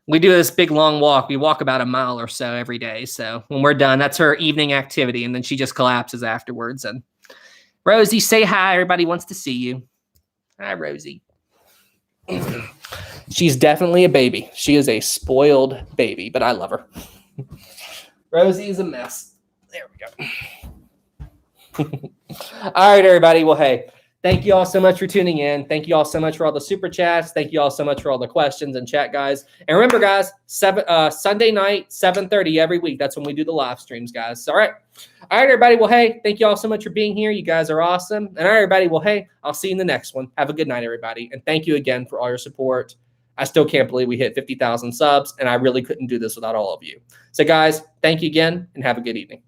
We do this big, long walk. We walk about a mile or so every day. So when we're done, that's her evening activity, and then she just collapses afterwards. And Rosie, say hi. Everybody wants to see you. Hi, Rosie. She's definitely a baby. She is a spoiled baby, but I love her. Rosie is a mess. There we go. All right, everybody. Well, hey, thank you all so much for tuning in. Thank you all so much for all the super chats. Thank you all so much for all the questions and chat, guys. And remember, guys, Sunday night, 7:30 every week. That's when we do the live streams, guys. So, all right, everybody. Well, hey, thank you all so much for being here. You guys are awesome. And all right, everybody. Well, hey, I'll see you in the next one. Have a good night, everybody. And thank you again for all your support. I still can't believe we hit 50,000 subs, and I really couldn't do this without all of you. So, guys, thank you again, and have a good evening.